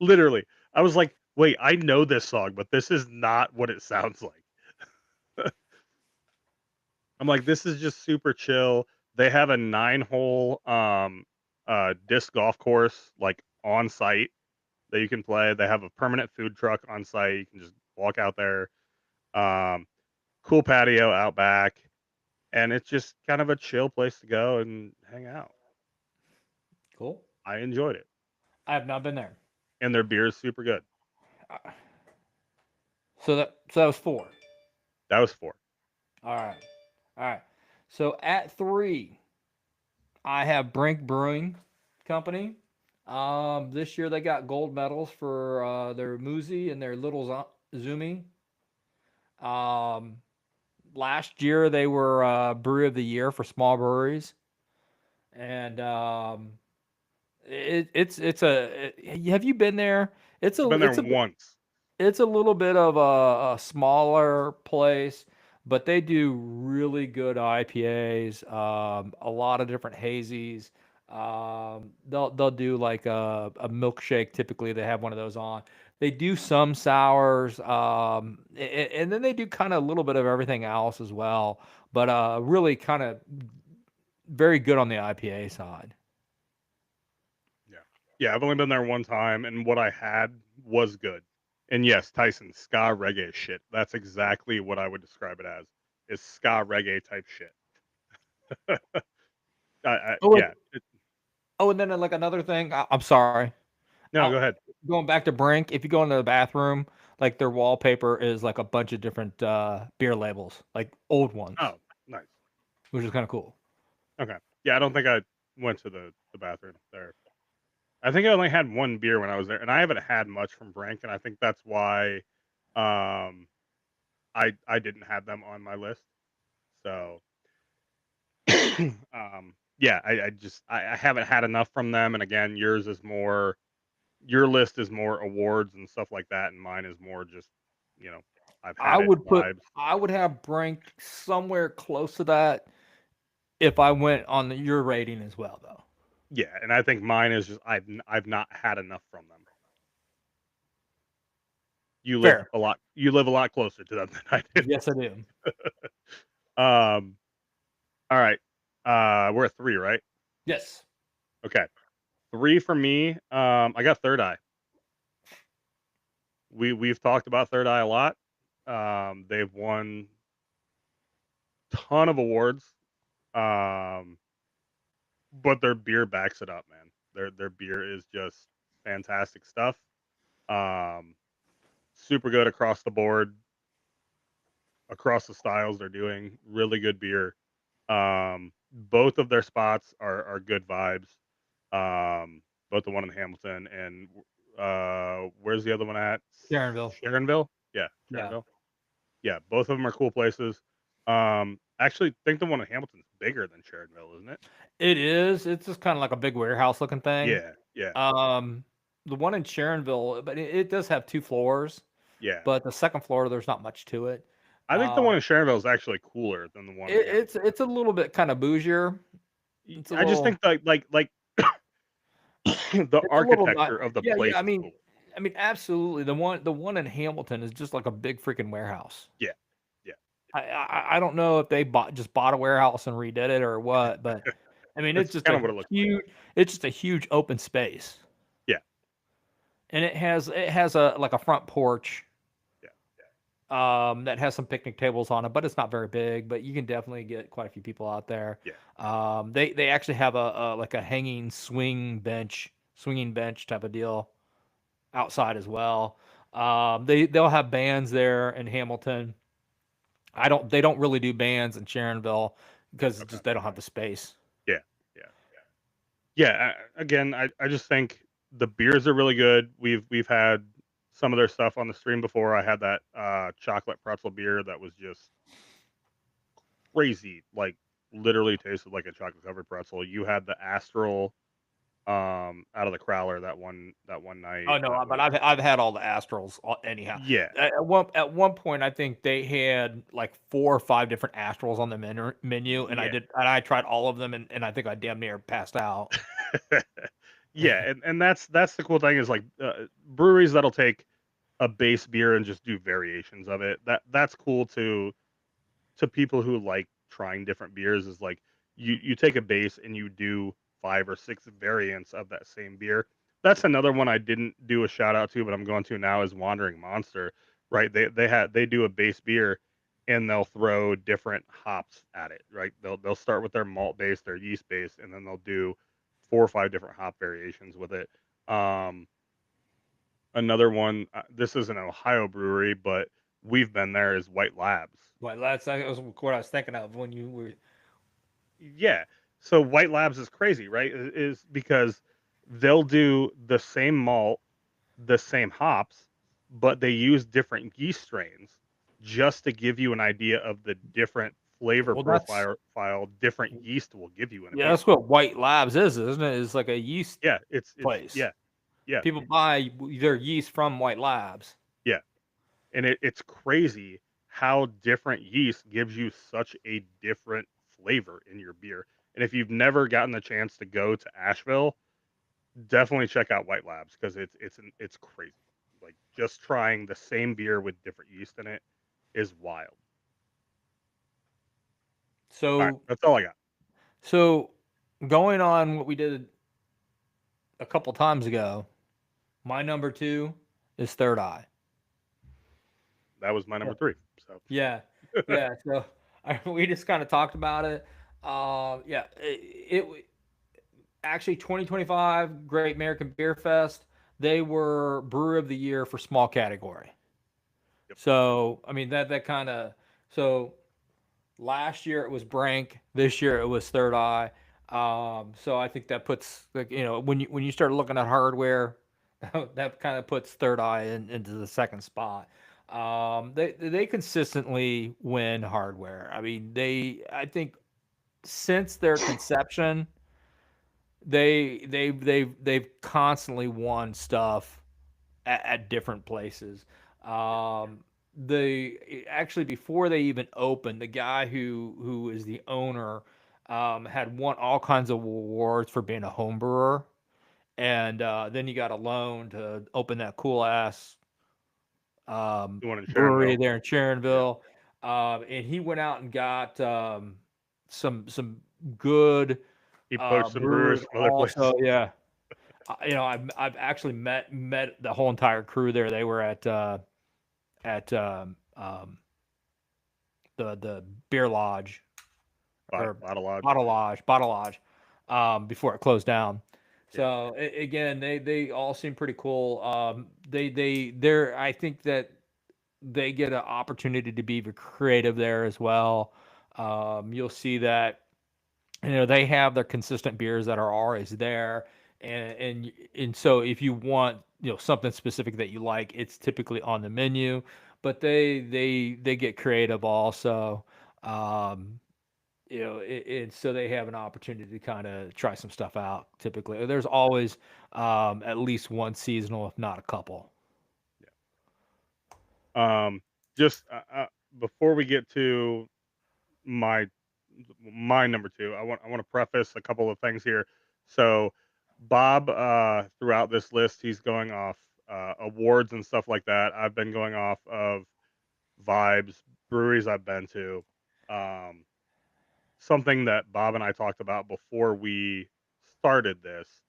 literally, I was like, wait, I know this song, but this is not what it sounds like. I'm like, this is just super chill. They have a 9-hole disc golf course like on site that you can play. They have a permanent food truck on site. You can just walk out there. Um, cool patio out back, and it's just kind of a chill place to go and hang out. Cool. I enjoyed it, I have not been there. and their beer is super good. Uh, So that was 4. That was 4. All right. All right. So at 3, I have Brink Brewing Company. This year they got gold medals for their Muzi and their Little Zumi. Um, Last year they were Brewery of the Year for small breweries, and have you been there? It's I've a been there it's a once. it's a little bit of a smaller place, but they do really good IPAs, a lot of different hazies. They'll do like a milkshake. Typically, they have one of those on. They do some sours, and then they do kind of a little bit of everything else as well. But really, kind of very good on the IPA side. Yeah. Yeah, I've only been there one time, and what I had was good. And yes, Tyson, ska reggae shit. That's exactly what I would describe it as. Is ska reggae type shit. Oh, Yeah. and then like another thing. I'm sorry. No, go ahead. Going back to Brink, if you go into the bathroom, like their wallpaper is like a bunch of different beer labels, like old ones, Oh, nice. which is kind of cool. Okay. Yeah, I don't think I went to the bathroom there. I think I only had one beer when I was there, and I haven't had much from Brink, and I think that's why um I didn't have them on my list. So yeah, I haven't had enough from them, and again, your list is more awards and stuff like that, and mine is more just, you know, I've I had it would put, vibes. I would have Brink somewhere close to that if I went on your rating as well, though. Yeah, and I think mine is just I've not had enough from them. Fair. You live a lot closer to them than I do. Yes, I do. Um, all right. We're at 3, right? Yes. Okay. 3 for me. I got Third Eye. We've talked about Third Eye a lot. They've won ton of awards. Um, but their beer backs it up, man. Their beer is just fantastic stuff. Um, Super good across the board, across the styles they're doing. Really good beer. Both of their spots are good vibes. Both the one in Hamilton and where's the other one at? Sharonville. Sharonville? Yeah, Yeah. Sharonville. Yeah, both of them are cool places. Actually think the one in Hamilton's bigger than Sharonville, isn't it? It is. It's just kind of like a big warehouse looking thing. Yeah, yeah, Um, the one in Sharonville, but it does have 2 floors, yeah. but the second floor, there's not much to it. I think the one in Sharonville is actually cooler than the one in Hamilton. It's a little bit kind of bougier. It's a I just little think like the it's a little not architecture of the yeah, yeah, place is cool. I mean, absolutely. The one in Hamilton is just like a big freaking warehouse. Yeah, yeah, I don't know if they bought a warehouse and redid it or what, but I mean, that's kind of what it looks like. it's just a huge open space. Yeah, And it has a like a front porch yeah, that has some picnic tables on it, but it's not very big. But you can definitely get quite a few people out there. yeah. They actually have a like a hanging swinging bench type of deal outside as well. They'll have bands there in Hamilton. They don't really do bands in Sharonville because Okay. just they don't have the space. Yeah, yeah, yeah. Again, I just think the beers are really good. We've had some of their stuff on the stream before. I had that chocolate pretzel beer that was just crazy. Like literally tasted like a chocolate covered pretzel. You had the Astral out of the Crowler that one night. Oh no, That but was I've had all the Astrals anyhow. yeah, At one point, I think they had like 4 or 5 different Astrals on the menu, and yeah. I tried all of them, and I think I damn near passed out. Yeah, and that's the cool thing is like breweries that'll take a base beer and just do variations of it. That's cool to people who like trying different beers. Is like you take a base and you do 5 or 6 variants of that same beer. That's another one I didn't do a shout out to, but I'm going to now is Wandering Monster. Right? They do a base beer and they'll throw different hops at it. Right? They'll start with their malt base, their yeast base, and then they'll do 4 or 5 different hop variations with it. Um, Another one. This is an Ohio brewery, but we've been there. Is White Labs. Well, that was what I was thinking of when you were. Yeah. So White Labs is crazy, right? Is because they'll do the same malt, the same hops, but they use different yeast strains just to give you an idea of the different flavor Well, that's profile different yeast will give you in a yeah, beer. that's what White Labs is, isn't it? It's like a yeast Yeah, it's place. yeah, yeah, People buy their yeast from White Labs. yeah. And it's crazy how different yeast gives you such a different flavor in your beer. And if you've never gotten the chance to go to Asheville, definitely check out White Labs because it's crazy. Like just trying the same beer with different yeast in it is wild. All right, So that's all I got. so going on what we did a couple times ago, my number two is Third Eye. That was my number 3. So Yeah, yeah. So we just kind of talked about it. Yeah, actually 2025 Great American Beer Fest. They were Brewer of the Year for small category. yep, So I mean that kind of so last year it was Brank. This year it was Third Eye. So I think that puts like when you start looking at hardware, that kind of puts Third Eye into the second spot. They consistently win hardware. I mean I think since their conception, they've constantly won stuff at different places. Um, the actually before they even opened, the guy who is the owner had won all kinds of awards for being a home brewer, and then he got a loan to open that cool ass the one in brewery Sharonville. there in Yeah, Sharonville, and he went out and got some good he poached some brewers brewers from other also. places. Yeah, I've actually met the whole entire crew there. They were at the beer lodge or Bottle Lodge. bottle lodge before it closed down. Yeah, So again, they all seem pretty cool. They're I think that they get an opportunity to be creative there as well. You'll see that they have their consistent beers that are always there, and so if you want something specific that you like, it's typically on the menu, but they get creative also. um so they have an opportunity to kind of try some stuff out. Typically there's always at least one seasonal, if not a couple. yeah. Just before we get to my my number 2, I want to preface a couple of things here. So Bob, throughout this list, he's going off awards and stuff like that. I've been going off of vibes, breweries I've been to. Um, Something that Bob and I talked about before we started this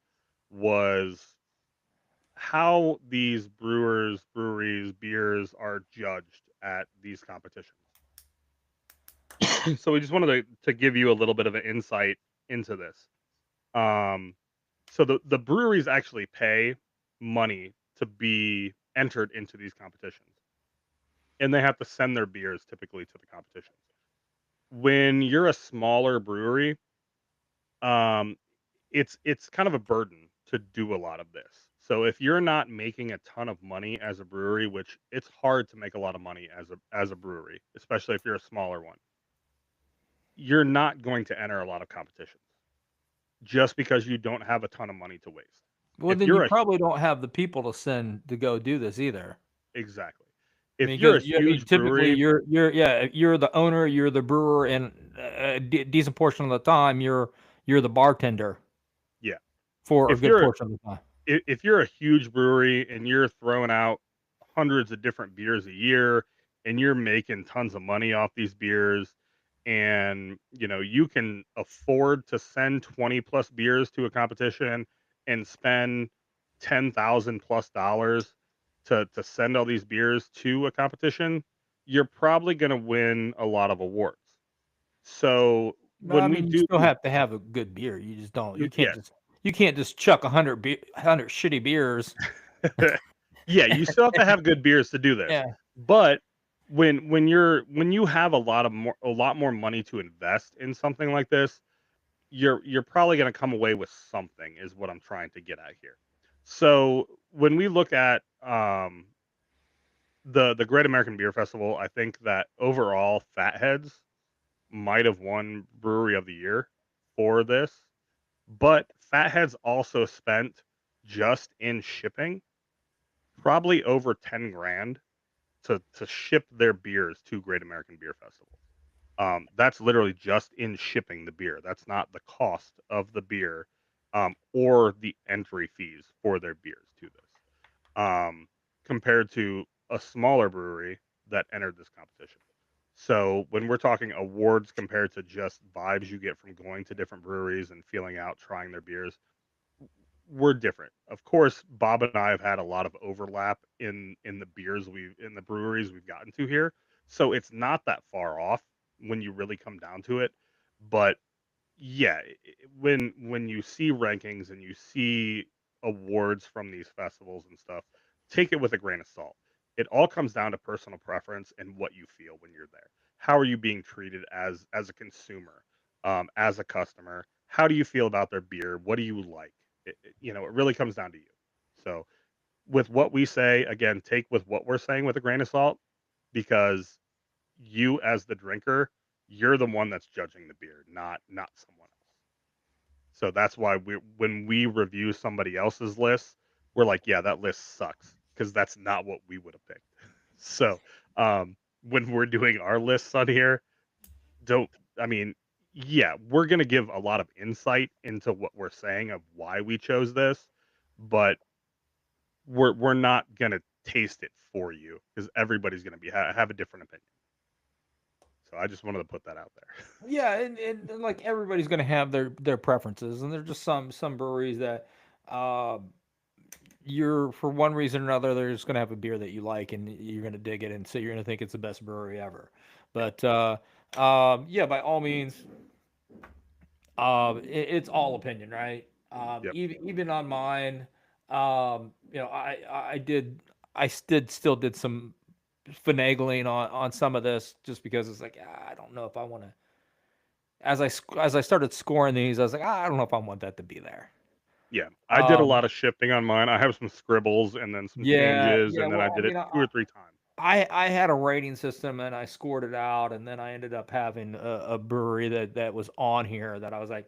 was how these breweries, beers are judged at these competitions. So we just wanted to give you a little bit of an insight into this. Um, so the breweries actually pay money to be entered into these competitions, and they have to send their beers typically to the competitions. When you're a smaller brewery, um, it's kind of a burden to do a lot of this. So if you're not making a ton of money as a brewery, which it's hard to make a lot of money as a brewery, especially if you're a smaller one, you're not going to enter a lot of competitions just because you don't have a ton of money to waste. Well, If then you you're a probably don't have the people to send to go do this either. exactly. I If mean, you're a because I mean, huge typically brewery, you're the owner, you're the brewer, and decent portion of the time you're the bartender yeah. for a If good you're portion of the time. if you're a huge brewery and you're throwing out hundreds of different beers a year and you're making tons of money off these beers and you can afford to send 20 plus beers to a competition and spend 10,000 plus dollars to send all these beers to a competition, you're probably going to win a lot of awards. So Well, I when we mean, you do still have to have a good beer. You just don't. yeah. You can't just chuck 100 shitty beers. Yeah, you still have to have good beers to do this. Yeah. But when you have a lot more money to invest in something like this, you're probably going to come away with something is what I'm trying to get at here. So when we look at the Great American Beer Festival, I think that overall Fatheads might have won Brewery of the Year for this, but Fatheads also spent just in shipping probably over 10 grand to ship their beers to Great American Beer Festival. That's literally just in shipping the beer. That's not the cost of the beer, or the entry fees for their beers to this, compared to a smaller brewery that entered this competition. So when we're talking awards compared to just vibes you get from going to different breweries and feeling out, trying their beers, we're different. Of course, Bob and I have had a lot of overlap in the beers we in the breweries we've gotten to here. So it's not that far off when you really come down to it. But yeah, when you see rankings and you see awards from these festivals and stuff, take it with a grain of salt. It all comes down to personal preference and what you feel when you're there. How are you being treated as a consumer, as a customer? How do you feel about their beer? What do you like? It really comes down to you. So with what we say, again, take with what we're saying with a grain of salt, because you as the drinker, you're the one that's judging the beer, not someone else. So that's why when we review somebody else's list, we're like, yeah, that list sucks, because that's not what we would have picked. So when we're doing our lists on here, don't I mean, yeah, we're gonna give a lot of insight into what we're saying of why we chose this, but we're not gonna taste it for you, because everybody's gonna have a different opinion. So I just wanted to put that out there. Yeah, and like everybody's gonna have their preferences, and there's just some breweries that uh, you're for one reason or another they're just gonna have a beer that you like and you're gonna dig it, and so you're gonna think it's the best brewery ever. Yeah. But yeah, by all means, it's all opinion, right? Yep. Even on mine, I still did some finagling on some of this just because it's like I don't know if I want to. As I started scoring these, I was like, I don't know if I want that to be there. Yeah. I did a Um, lot of shifting on mine. I have some scribbles and then some yeah, changes, yeah. and then I Well, I did it mean, two or three times. I had a rating system and I scored it out, and then I ended up having a brewery that was on here that I was like,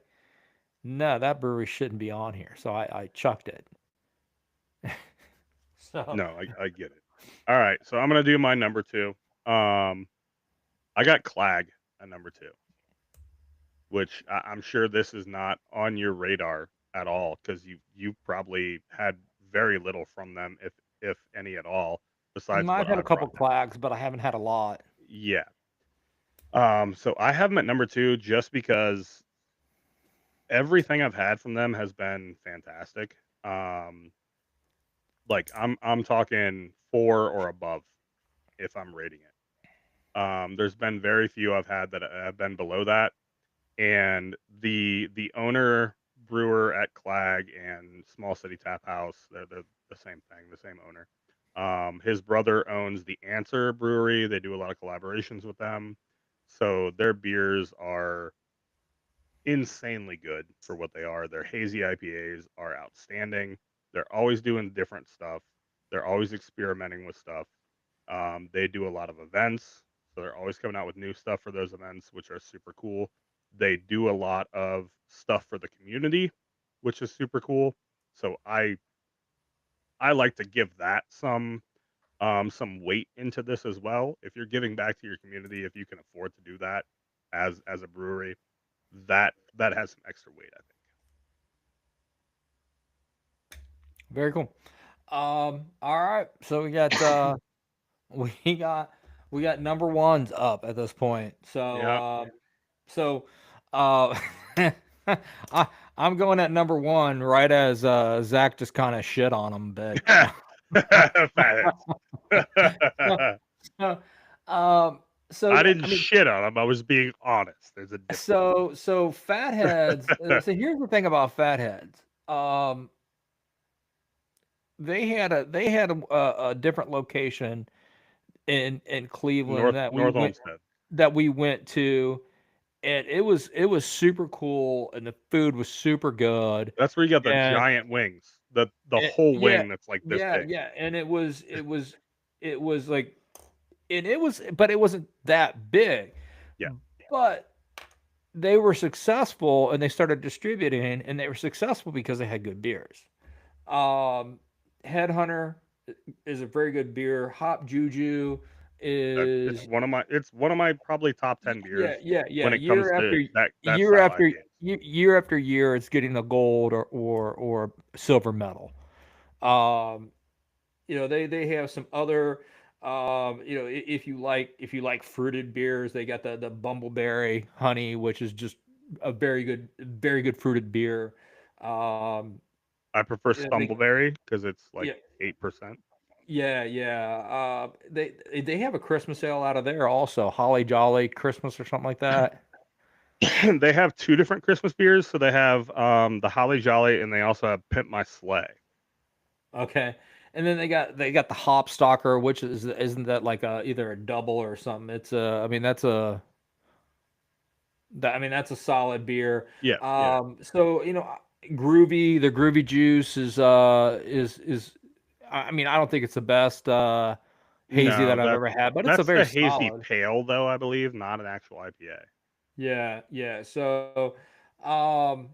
no, that brewery shouldn't be on here, so I chucked it. So No, I get it. All right, so I'm gonna do my number two. Um, I got Clag at number two, which I'm sure this is not on your radar at all, because you probably had very little from them, if any at all, besides I've what had a I've couple brought down. clags, but I haven't had a lot. Yeah. So I have them at number two just because everything I've had from them has been fantastic. Like I'm talking four or above if I'm rating it. There's been very few I've had that have been below that, and the owner brewer at Clag and Small City Tap House, they're the same thing, the same owner. His brother owns the Answer Brewery. They do a lot of collaborations with them, so their beers are insanely good for what they are. Their hazy IPAs are outstanding. They're always doing different stuff. They're always experimenting with stuff. They do a lot of events, so they're always coming out with new stuff for those events, which are super cool. They do a lot of stuff for the community, which is super cool. So I like to give that some weight into this as well. If you're giving back to your community, if you can afford to do that as a brewery, that has some extra weight, I think. Very cool. All right, so we got we got number ones up at this point. So Yeah. so uh, I I'm going at number one right as Zach just kind of shit on him, but Fatheads. so, um, so I yeah, didn't I mean, shit on him. I was being honest. There's a difference. so fatheads. So here's the thing about fatheads. They had a different location in Cleveland North Olmsted. that we went to, and it was super cool, and the food was super good, That's where you got the and giant wings, the whole yeah, wing that's like this yeah, big. yeah, and it was like, and but it wasn't that big, Yeah, but they were successful, and they started distributing, and they were successful because they had good beers. Um, Headhunter is a very good beer. Hop Juju is it's one of my probably top 10 yeah, beers yeah, yeah. when it comes Year to after that year style after IPAs. year after year, it's getting a gold or silver medal. Um, they have some other if you like fruited beers, they got the bumbleberry honey, which is just a very good fruited beer. Um, I prefer they Stumbleberry because it's like yeah, 8%. yeah, yeah. They have a Christmas ale out of there also, Holly Jolly Christmas or something like that. They have two different Christmas beers, so they have the Holly Jolly and they also have Pimp My Sleigh. Okay. And then they got the Hop Stalker, which isn't that like either a double or something? It's a I mean that's a solid beer. Yes, yeah. So the groovy juice is I mean, I don't think it's the best hazy No, that I've ever had, but it's a that's very the hazy solid. pale though, I believe, not an actual IPA. Yeah, yeah. Um,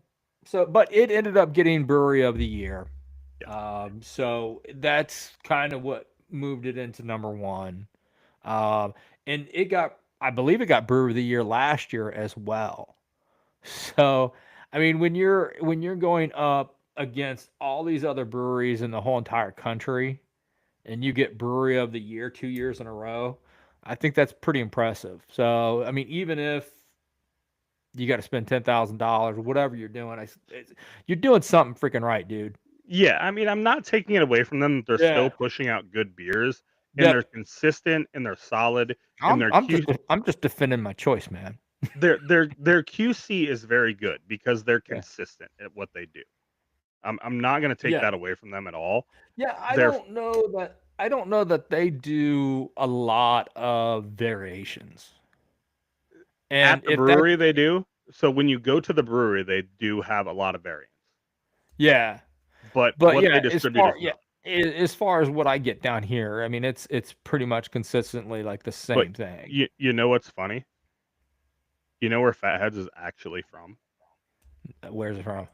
but it ended up getting Brewery of the Year. Yeah. So that's kind of what moved it into number one. Um, and I believe it got Brewer of the Year last year as well. So, I mean, when you're going up against all these other breweries in the whole entire country, and you get Brewery of the Year 2 years in a row, I think that's pretty impressive. So, I mean, even if you got to spend $10,000 or whatever you're doing, you're doing something freaking right, dude. Yeah, I mean, I'm not taking it away from them. They're still Yeah. pushing out good beers, and they're Yep. consistent, and they're solid, and I'm I'm just I'm just defending my choice, man. their QC is very good because they're Yeah. consistent at what they do. I'm not gonna take Yeah. that away from them at all. Yeah, They're I don't know that they do a lot of variations. At And the if that's brewery, they do. So when you go to the brewery, they do have a lot of variants, yeah. but But what they yeah, distribute is yeah, not. as far as what I get down here, I mean it's pretty much consistently like the But same thing. you know what's funny? You know where Fatheads is actually from? Where's it from?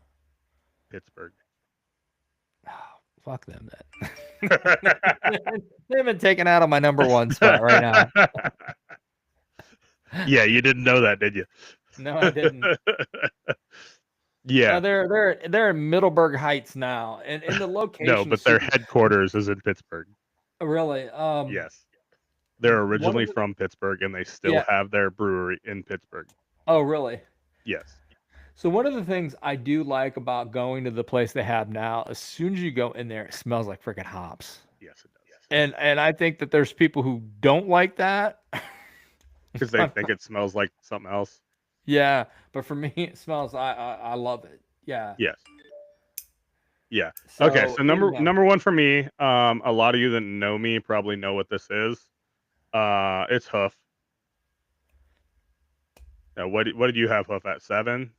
Pittsburgh. Oh, fuck them then. They've been taken out of my number one spot right now. Yeah, you didn't know that, did you? No, I didn't. Yeah. They're in Middleburg Heights now, and the No, location is but their super headquarters is in Pittsburgh. really. Yes. They're One of originally the from Pittsburgh and they still yeah. have their brewery in Pittsburgh. Oh, really? Yes. So one of the things I do like about going to the place they have now, as soon as you go in there, it smells like freaking hops. Yes, it does. And I think that there's people who don't like that. Because they think it smells like something else. Yeah, but for me, it smells. I love it. Yeah. Yes. Yeah. Okay. So So number one for me, a lot of you that know me probably know what this is. It's Hoof. Now, what did you have Hoof at? 7,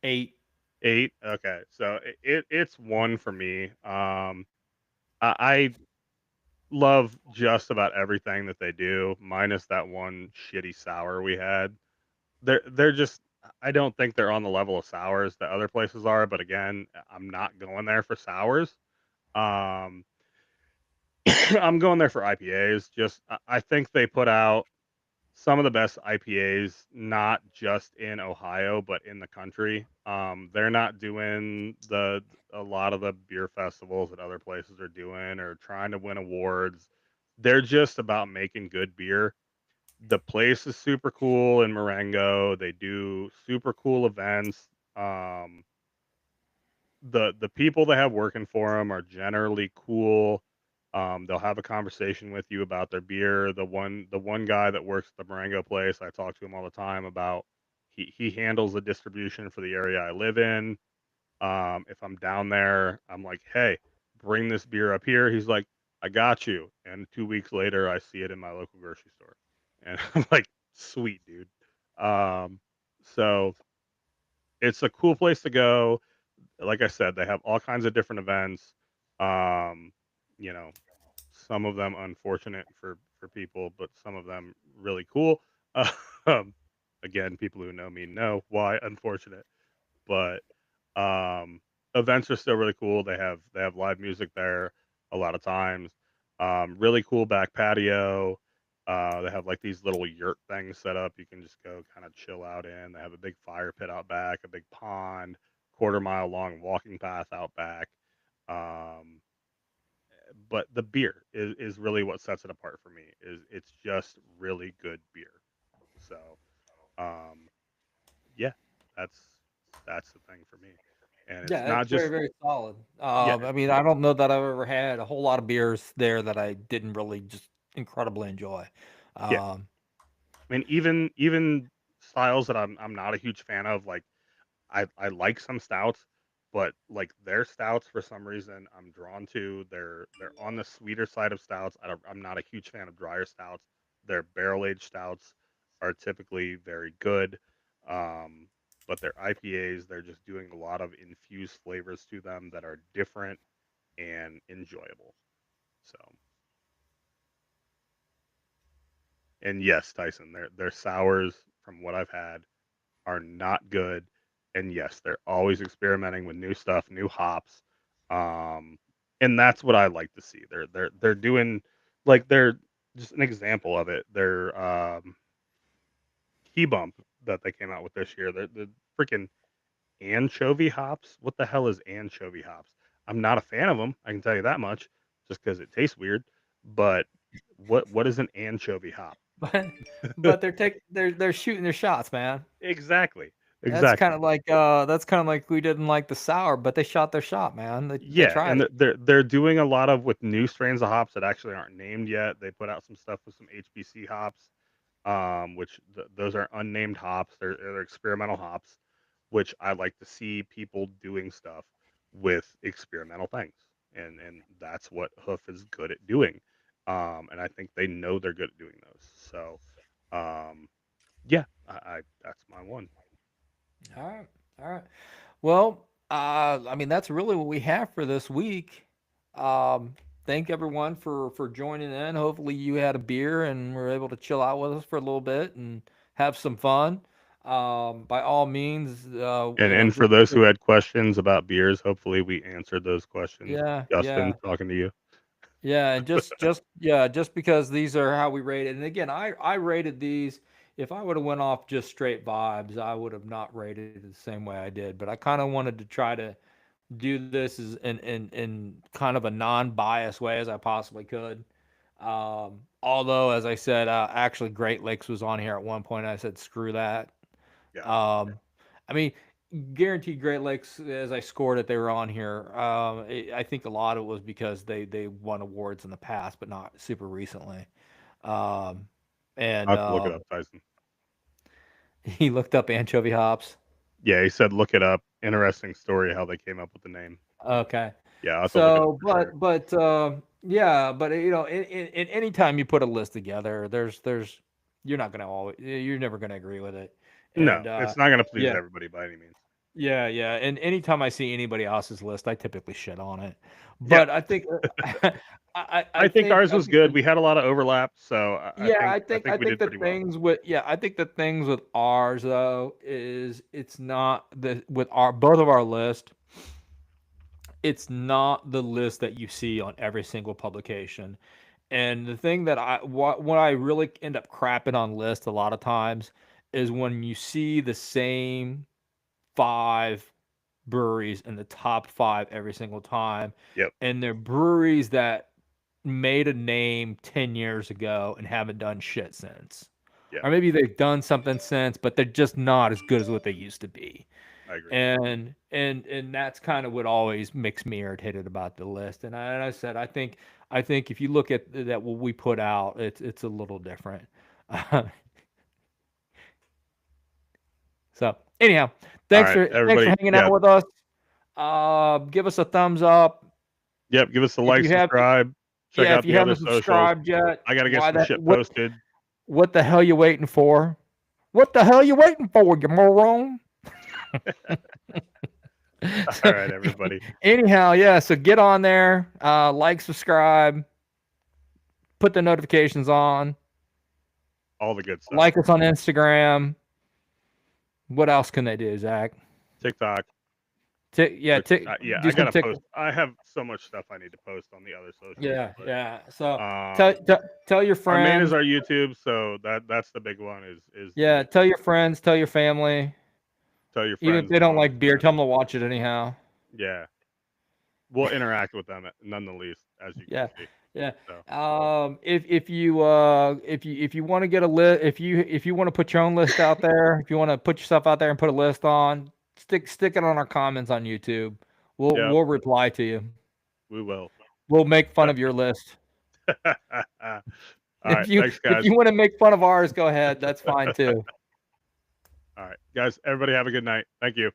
8. 8? Okay. So it's one for me. I love just about everything that they do, minus that one shitty sour we had. They're just I don't think they're on the level of sours that other places are, but again, I'm not going there for sours. Um, I'm going there for IPAs. Just I think they put out some of the best IPAs, not just in Ohio, but in the country. They're not doing a lot of the beer festivals that other places are doing or trying to win awards. They're just about making good beer. The place is super cool in Marengo. They do super cool events. The people they have working for them are generally cool. They'll have a conversation with you about their beer. The one guy that works at the Marengo place, I talk to him all the time about. He handles the distribution for the area I live in. If I'm down there, I'm like, hey, bring this beer up here. He's like, I got you. And 2 weeks later, I see it in my local grocery store, and I'm like, sweet, dude. Um, so it's a cool place to go. Like I said, they have all kinds of different events. Um, you know, some of them unfortunate for people, but some of them really cool. Um, again, people who know me know why unfortunate, but um, events are still really cool. They have live music there a lot of times. Really cool back patio. They have like these little yurt things set up. You can just go kind of chill out in. They have a big fire pit out back, a big pond, quarter-mile long walking path out back. Um, but the beer is really what sets it apart for me. Is it's just really good beer. So um, yeah, that's that's the thing for me. And it's Yeah, it's not very, just very solid. yeah, I mean, I don't know that I've ever had a whole lot of beers there that I didn't really just incredibly enjoy. yeah. Um, I mean, even styles that I'm not a huge fan of, like I like some stouts, but like their stouts for some reason I'm drawn to. They're on the sweeter side of stouts. I'm not a huge fan of drier stouts. Their barrel aged stouts are typically very good, um, but their IPAs they're just doing a lot of infused flavors to them that are different and enjoyable. So, and yes, Tyson, their sours from what I've had are not good. And yes, they're always experimenting with new stuff, new hops. Um, and that's what I like to see. They're doing like they're just an example of it. Their key bump that they came out with this year. The freaking anchovy hops. What the hell is anchovy hops? I'm not a fan of them. I can tell you that much, just because it tastes weird. But what is an anchovy hop? but they're shooting their shots, man. Exactly. That's kind Exactly. of like we didn't like the sour, but they shot their shot, man. They Yeah, tried and it. they're doing a lot of with new strains of hops that actually aren't named yet. They put out some stuff with some HBC hops, which those are unnamed hops. They're experimental hops, which I like to see people doing stuff with experimental things, and that's what Hoof is good at doing. And I think they know they're good at doing those. So, um, yeah, I that's my one. All right, all right. Well, I mean that's really what we have for this week. Um, thank everyone for joining in. Hopefully you had a beer and were able to chill out with us for a little bit and have some fun. By all means, And for those who had questions about beers, hopefully we answered those questions. yeah, Justin, yeah. talking to you. Yeah, and just because these are how we rated. And again, I rated these. If I would have went off just straight vibes, I would have not rated it the same way I did. But I kind of wanted to try to do this as in kind of a non-biased way as I possibly could. Although, as I said, actually Great Lakes was on here at one point. I said screw that. Yeah, Um, I mean, guaranteed Great Lakes. As I scored it, they were on here. I think a lot of it was because they won awards in the past, but not super recently. Um, I'll and have to look it up, Tyson. he looked up anchovy hops. Yeah, he said look it up. Interesting story how they came up with the name. Okay. Yeah, I'll have to look it up So, for sure. yeah, but in any time you put a list together, there's you're never gonna agree with it, No, and it's not going to please yeah, everybody by any means. yeah, and anytime I see anybody else's list, I typically shit on it. Yeah, But I think, I think ours I was think good. We had a lot of overlap, so yeah, I think I we think did the pretty well. things with yeah, I think the things with ours though is it's not the with our both of our list it's not the list that you see on every single publication. And the thing that what I really end up crapping on lists a lot of times is when you see the same five breweries in the top five every single time, Yep, and they're breweries that made a name 10 years ago and haven't done shit since. yeah, Or maybe they've done something since, but they're just not as good as what they used to be. I agree. And that's kind of what always makes me irritated about the list. And I said I think if you look at that what we put out, it's a little different. So anyhow, All right, thanks for everybody. hanging Yeah, out with us. Give us a thumbs up yep. Give us a if like, you have. subscribe, check Yeah, out if you the other haven't socials. subscribed yet, I got to get why some that shit posted. what the hell you waiting for? What the hell you waiting for, you moron? All right, everybody. Anyhow, yeah. So get on there, like, subscribe, put the notifications on, All the good stuff. like us on Instagram. What else can they do, Zach? TikTok. Yeah, yeah. I gotta post. I have so much stuff I need to post on the other socials. Yeah, but, yeah. So tell your friends. Our main is our YouTube, so that's the big one. Is yeah. Tell your friends. Tell your family. Tell your friends. Even if they don't like beer, tell them to watch it anyhow. Yeah. We'll interact with them none the least, as you can see. Yeah. So. If you want to get a list, if you want to put your own list out there, if you want to put yourself out there and put a list on, stick it on our comments on YouTube. We'll reply to you. We will. We'll make fun of your list. All right, thanks, guys. If you want to make fun of ours, go ahead. That's fine too. All right, guys. Everybody have a good night. Thank you.